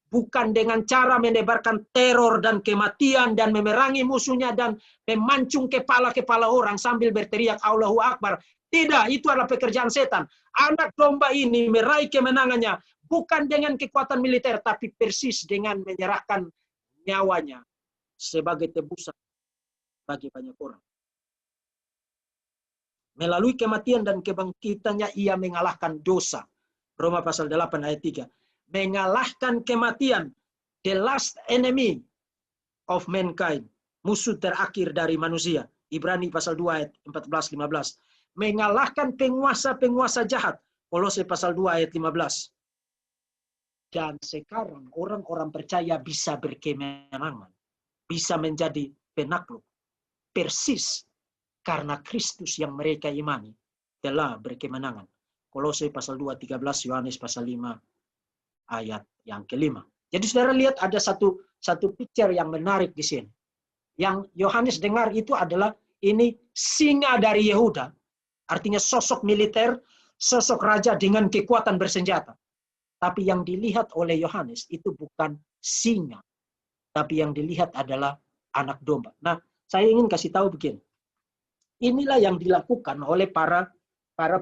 bukan dengan cara menebarkan teror dan kematian dan memerangi musuhnya dan memancung kepala-kepala orang sambil berteriak Allahu Akbar. Tidak, itu adalah pekerjaan setan. Anak domba ini meraih kemenangannya bukan dengan kekuatan militer, tapi persis dengan menyerahkan nyawanya sebagai tebusan bagi banyak orang. Melalui kematian dan kebangkitannya ia mengalahkan dosa. Roma pasal 8 ayat 3. Mengalahkan kematian, the last enemy of mankind, musuh terakhir dari manusia. Ibrani pasal 2 ayat 14-15. Mengalahkan penguasa-penguasa jahat. Kolose pasal 2 ayat 15. Dan sekarang orang-orang percaya bisa berkemenangan, bisa menjadi penakluk, persis karena Kristus yang mereka imani telah berkemenangan. Kolose pasal 2 13, Yohanes pasal 5 ayat yang kelima. Jadi saudara lihat ada satu picture yang menarik di sini. Yang Yohanes dengar itu adalah ini singa dari Yehuda, artinya sosok militer, sosok raja dengan kekuatan bersenjata. Tapi yang dilihat oleh Yohanes itu bukan singa, tapi yang dilihat adalah anak domba. Nah, saya ingin kasih tahu begini. Inilah yang dilakukan oleh para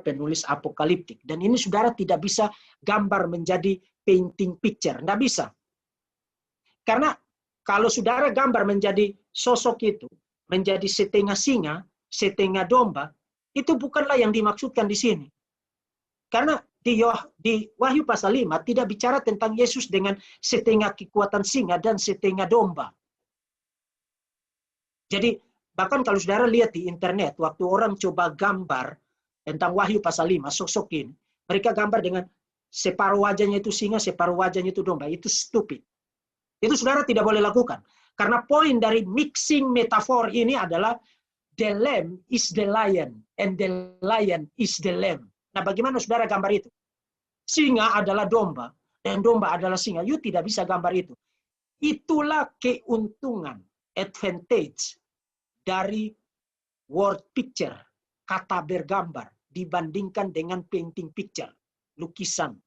penulis apokaliptik. Dan ini saudara tidak bisa gambar menjadi painting picture. Tidak bisa. Karena kalau saudara gambar menjadi sosok itu, menjadi setengah singa, setengah domba, itu bukanlah yang dimaksudkan di sini. Karena di Wahyu pasal 5 tidak bicara tentang Yesus dengan setengah kekuatan singa dan setengah domba. Jadi bahkan kalau saudara lihat di internet, waktu orang coba gambar tentang Wahyu pasal 5, sosok ini, mereka gambar dengan separuh wajahnya itu singa, separuh wajahnya itu domba. Itu stupid. Itu saudara tidak boleh lakukan. Karena poin dari mixing metafor ini adalah the lamb is the lion and the lion is the lamb. Nah, bagaimana saudara gambar itu? Singa adalah domba dan domba adalah singa. You tidak bisa gambar itu. Itulah keuntungan, advantage dari word picture, kata bergambar, dibandingkan dengan painting picture, lukisan.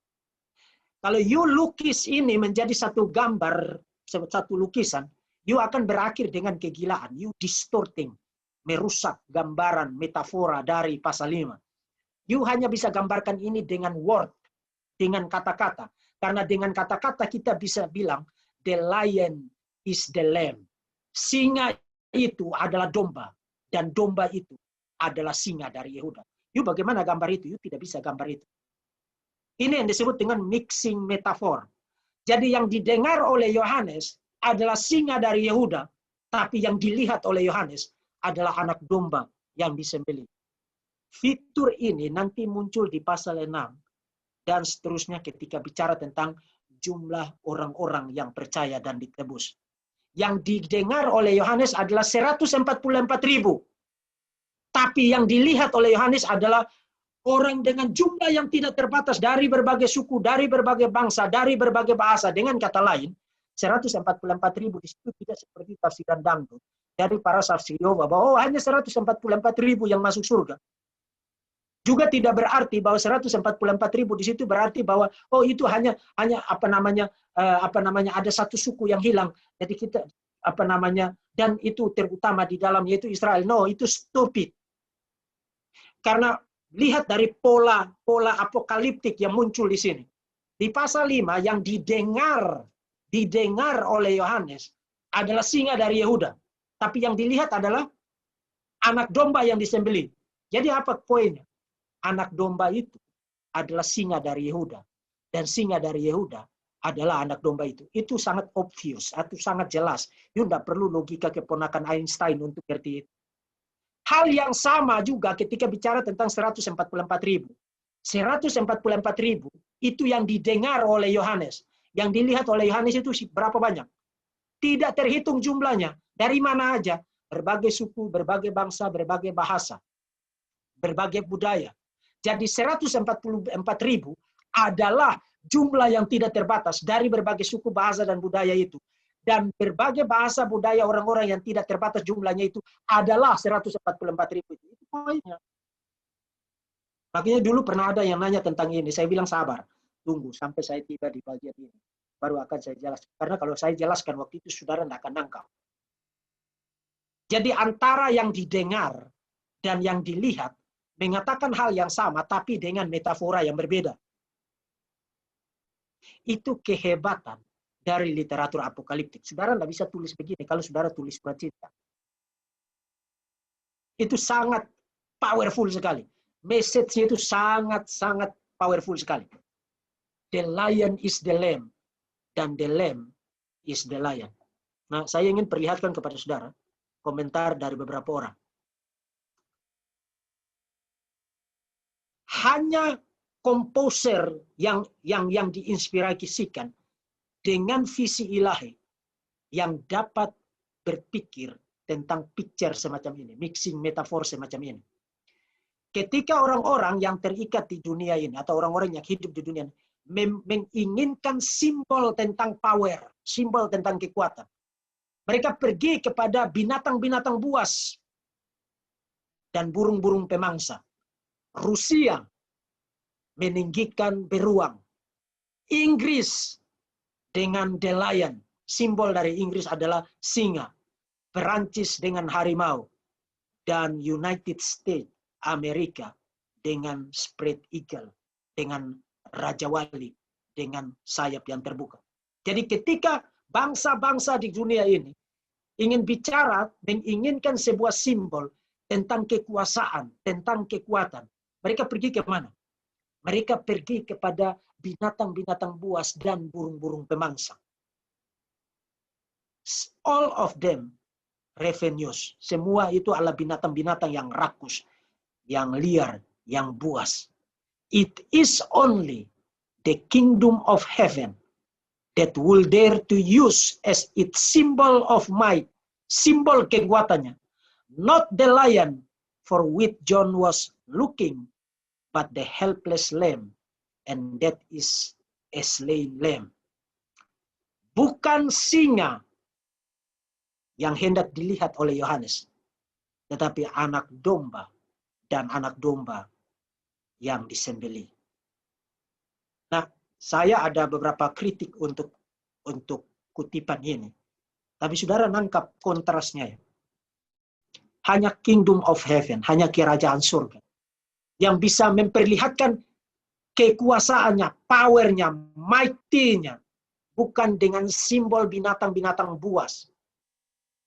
Kalau you lukis ini menjadi satu gambar, satu lukisan, you akan berakhir dengan kegilaan. You distorting, merusak gambaran, metafora dari pasal 5. You hanya bisa gambarkan ini dengan word, dengan kata-kata. Karena dengan kata-kata kita bisa bilang, the lion is the lamb. Singa itu adalah domba. Dan domba itu adalah singa dari Yehuda. You bagaimana gambar itu? You tidak bisa gambar itu. Ini yang disebut dengan mixing metafor. Jadi yang didengar oleh Yohanes adalah singa dari Yehuda, tapi yang dilihat oleh Yohanes adalah anak domba yang disembelih. Fitur ini nanti muncul di pasal 6 dan seterusnya ketika bicara tentang jumlah orang-orang yang percaya dan ditebus. Yang didengar oleh Yohanes adalah 144.000. Tapi yang dilihat oleh Yohanes adalah orang dengan jumlah yang tidak terbatas dari berbagai suku, dari berbagai bangsa, dari berbagai bahasa. Dengan kata lain, 144.000 di situ tidak seperti tafsiran dangdut dari para saksi Yehova bahwa hanya 144.000 yang masuk surga. Juga tidak berarti bahwa 144.000 di situ berarti bahwa itu hanya ada satu suku yang hilang. Jadi kita dan itu terutama di dalam yaitu Israel. No, itu stupid. Karena lihat dari pola apokaliptik yang muncul di sini. Di pasal 5 yang didengar oleh Yohanes adalah singa dari Yehuda. Tapi yang dilihat adalah anak domba yang disembelih. Jadi apa poinnya? Anak domba itu adalah singa dari Yehuda. Dan singa dari Yehuda adalah anak domba itu. Itu sangat obvious, atau sangat jelas. You tidak perlu logika keponakan Einstein untuk ngerti itu. Hal yang sama juga ketika bicara tentang 144.000. 144.000 itu yang didengar oleh Yohanes. Yang dilihat oleh Yohanes itu berapa banyak? Tidak terhitung jumlahnya. Dari mana aja? Berbagai suku, berbagai bangsa, berbagai bahasa. Berbagai budaya. Jadi 144.000 adalah jumlah yang tidak terbatas dari berbagai suku, bahasa, dan budaya itu. Dan berbagai bahasa budaya orang-orang yang tidak terbatas jumlahnya itu adalah 144.000 itu. Itu poinnya. Makanya dulu pernah ada yang nanya tentang ini. Saya bilang sabar. Tunggu sampai saya tiba di bagian ini. Baru akan saya jelaskan. Karena kalau saya jelaskan waktu itu saudara tidak akan nangkap. Jadi antara yang didengar dan yang dilihat mengatakan hal yang sama tapi dengan metafora yang berbeda. Itu kehebatan dari literatur apokaliptik. Saudara tidak bisa tulis begini kalau saudara tulis surat cinta. Itu sangat powerful sekali. Message-nya itu sangat powerful sekali. The lion is the lamb. Dan the lamb is the lion. Nah, saya ingin perlihatkan kepada saudara komentar dari beberapa orang. Hanya komposer yang diinspirasikan dengan visi ilahi yang dapat berpikir tentang picture semacam ini, mixing metafor semacam ini. Ketika orang-orang yang terikat di dunia ini atau orang-orang yang hidup di dunia ini menginginkan simbol tentang power, simbol tentang kekuatan, mereka pergi kepada binatang-binatang buas dan burung-burung pemangsa. Rusia meninggikan beruang. Inggris dengan the lion. Simbol dari Inggris adalah singa. Perancis dengan harimau. Dan United States Amerika dengan spread eagle. Dengan Raja Wali. Dengan sayap yang terbuka. Jadi ketika bangsa-bangsa di dunia ini ingin bicara, menginginkan sebuah simbol tentang kekuasaan, tentang kekuatan, mereka pergi ke mana? Mereka pergi kepada binatang-binatang buas dan burung-burung pemangsa. All of them revenues. Semua itu adalah binatang-binatang yang rakus, yang liar, yang buas. It is only the kingdom of heaven that will dare to use as its symbol of might, simbol kekuatannya. Not the lion for which John was looking, but the helpless lamb, and that is a slain lamb. Bukan singa yang hendak dilihat oleh Yohanes, tetapi anak domba dan anak domba yang disembelih. Nah, saya ada beberapa kritik untuk kutipan ini. Tapi saudara nangkap kontrasnya ya. Hanya kingdom of heaven, hanya kerajaan surga yang bisa memperlihatkan kekuasaannya, powernya, mighty-nya, bukan dengan simbol binatang-binatang buas.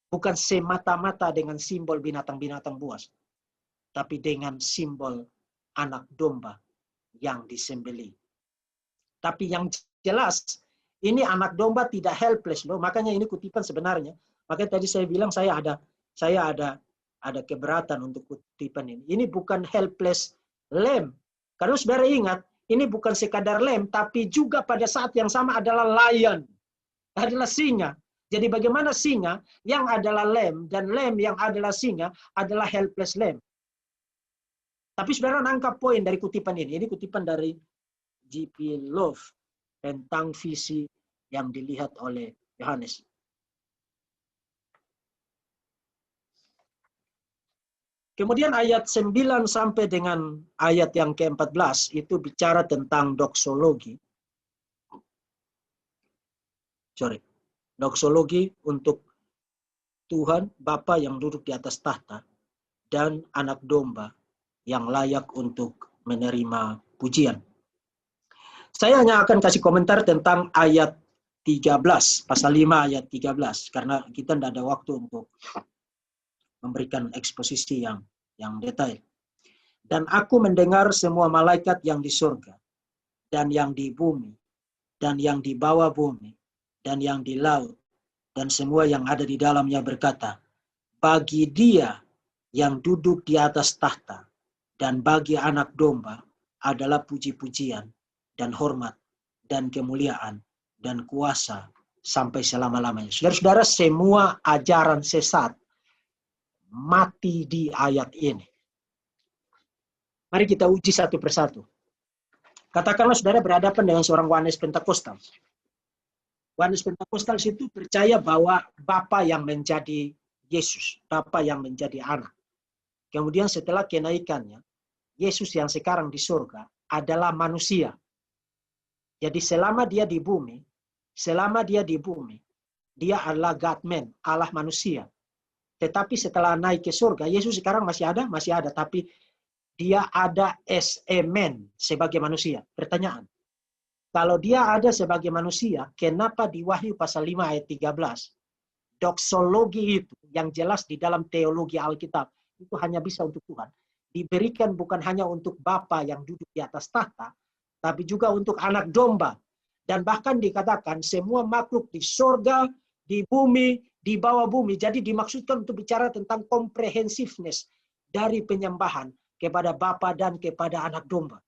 Bukan semata-mata dengan simbol binatang-binatang buas. Tapi dengan simbol anak domba yang disembelih. Tapi yang jelas, ini anak domba tidak helpless loh. Makanya ini kutipan sebenarnya. Makanya tadi saya bilang saya ada keberatan untuk kutipan ini. Ini bukan helpless lamb. Karena saudara ingat, ini bukan sekadar lamb, tapi juga pada saat yang sama adalah lion. Adalah singa. Jadi bagaimana singa yang adalah lamb dan lamb yang adalah singa adalah helpless lamb. Tapi saudara nangkap poin dari kutipan ini. Ini kutipan dari J.P. Love tentang visi yang dilihat oleh Yohanes. Kemudian ayat 9 sampai dengan ayat yang ke-14 itu bicara tentang doksologi. Doksologi untuk Tuhan Bapa yang duduk di atas tahta dan anak domba yang layak untuk menerima pujian. Saya hanya akan kasih komentar tentang ayat 13, pasal 5 ayat 13, karena kita tidak ada waktu untuk memberikan eksposisi yang detail. Dan aku mendengar semua malaikat yang di surga, dan yang di bumi, dan yang di bawah bumi, dan yang di laut, dan semua yang ada di dalamnya berkata, bagi Dia yang duduk di atas tahta, dan bagi anak domba adalah puji-pujian, dan hormat, dan kemuliaan, dan kuasa, sampai selama-lamanya. Saudara-saudara, semua ajaran sesat mati di ayat ini. Mari kita uji satu persatu. Katakanlah saudara berhadapan dengan seorang Yohanes Pentakostal. Yohanes Pentakostal itu percaya bahwa Bapa yang menjadi Yesus, Bapa yang menjadi anak. Kemudian setelah kenaikannya, Yesus yang sekarang di surga adalah manusia. Jadi selama dia di bumi, dia adalah God-man, Allah manusia. Tetapi setelah naik ke surga, Yesus sekarang masih ada, tapi dia ada as a man, sebagai manusia. Pertanyaan, kalau dia ada sebagai manusia, kenapa di Wahyu pasal 5 ayat 13, doksologi itu yang jelas di dalam teologi Alkitab, itu hanya bisa untuk Tuhan. Diberikan bukan hanya untuk Bapa yang duduk di atas tahta, tapi juga untuk anak domba. Dan bahkan dikatakan semua makhluk di surga, di bumi, di bawah bumi. Jadi dimaksudkan untuk bicara tentang comprehensiveness dari penyembahan kepada Bapa dan kepada anak domba.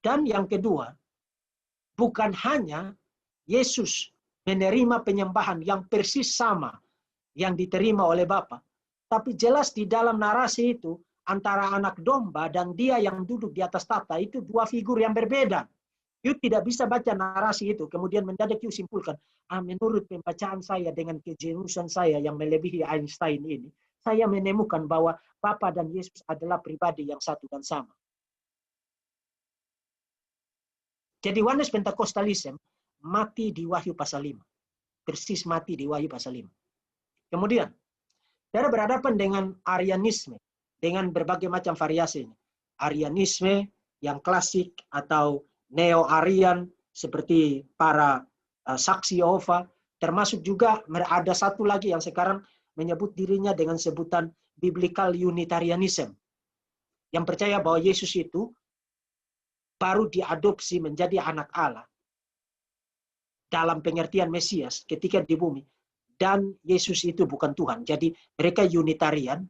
Dan yang kedua, bukan hanya Yesus menerima penyembahan yang persis sama yang diterima oleh Bapa, tapi jelas di dalam narasi itu antara anak domba dan dia yang duduk di atas tahta itu dua figur yang berbeda. You tidak bisa baca narasi itu, kemudian mendadak you simpulkan, menurut pembacaan saya dengan kejeniusan saya yang melebihi Einstein ini, saya menemukan bahwa Bapa dan Yesus adalah pribadi yang satu dan sama. Jadi Oneness Pentakostalisme mati di Wahyu pasal 5. Persis mati di Wahyu pasal 5. Kemudian, saudara berhadapan dengan Arianisme, dengan berbagai macam variasinya. Arianisme yang klasik atau Neo-Arian, seperti para saksi Yehova, termasuk juga ada satu lagi yang sekarang menyebut dirinya dengan sebutan Biblical Unitarianism, yang percaya bahwa Yesus itu baru diadopsi menjadi anak Allah dalam pengertian Mesias ketika di bumi, dan Yesus itu bukan Tuhan. Jadi mereka Unitarian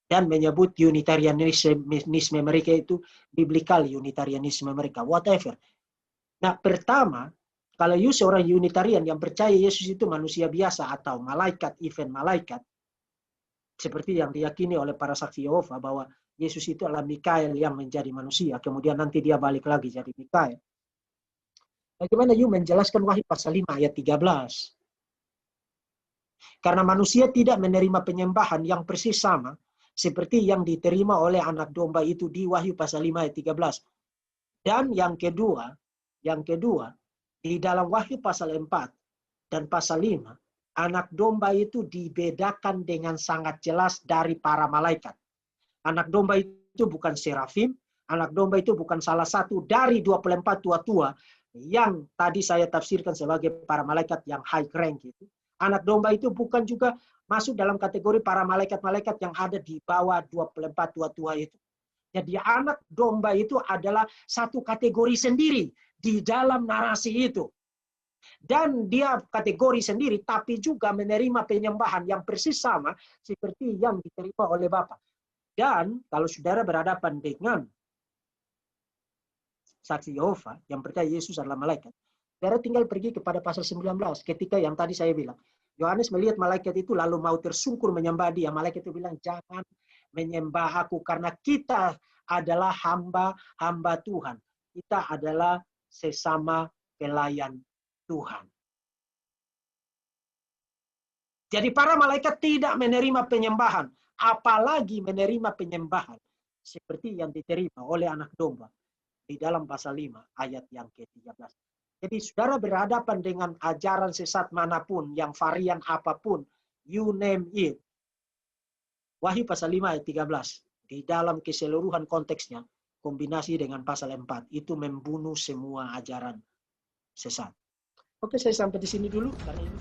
dan menyebut Unitarianisme mereka itu Biblical Unitarianisme mereka, whatever. Nah, pertama, kalau you seorang Unitarian yang percaya Yesus itu manusia biasa atau malaikat, event malaikat, seperti yang diyakini oleh para saksi Yehova bahwa Yesus itu adalah Mikael yang menjadi manusia, kemudian nanti dia balik lagi jadi Mikael. Bagaimana you menjelaskan Wahyu pasal 5 ayat 13? Karena manusia tidak menerima penyembahan yang persis sama seperti yang diterima oleh anak domba itu di Wahyu pasal 5 ayat 13. Dan yang kedua, di dalam Wahyu pasal 4 dan pasal 5, anak domba itu dibedakan dengan sangat jelas dari para malaikat. Anak domba itu bukan serafim, anak domba itu bukan salah satu dari 24 tua-tua yang tadi saya tafsirkan sebagai para malaikat yang high rank itu. Anak domba itu bukan juga masuk dalam kategori para malaikat-malaikat yang ada di bawah 24 tua-tua itu. Jadi anak domba itu adalah satu kategori sendiri di dalam narasi itu. Dan dia kategori sendiri, tapi juga menerima penyembahan yang persis sama seperti yang diterima oleh Bapa. Dan kalau saudara berhadapan dengan saksi Yehova yang percaya Yesus adalah malaikat, saudara tinggal pergi kepada pasal 19 ketika yang tadi saya bilang. Yohanes melihat malaikat itu lalu mau tersungkur menyembah dia. Malaikat itu bilang, jangan menyembah aku karena kita adalah hamba Tuhan. Kita adalah sesama pelayan Tuhan. Jadi para malaikat tidak menerima penyembahan, apalagi menerima penyembahan seperti yang diterima oleh anak domba di dalam pasal 5 ayat yang ke-13. Jadi saudara berhadapan dengan ajaran sesat manapun, yang varian apapun, you name it. Wahyu pasal 5 ayat 13, di dalam keseluruhan konteksnya, kombinasi dengan pasal 4, itu membunuh semua ajaran sesat. Oke, saya sampai di sini dulu, karena ini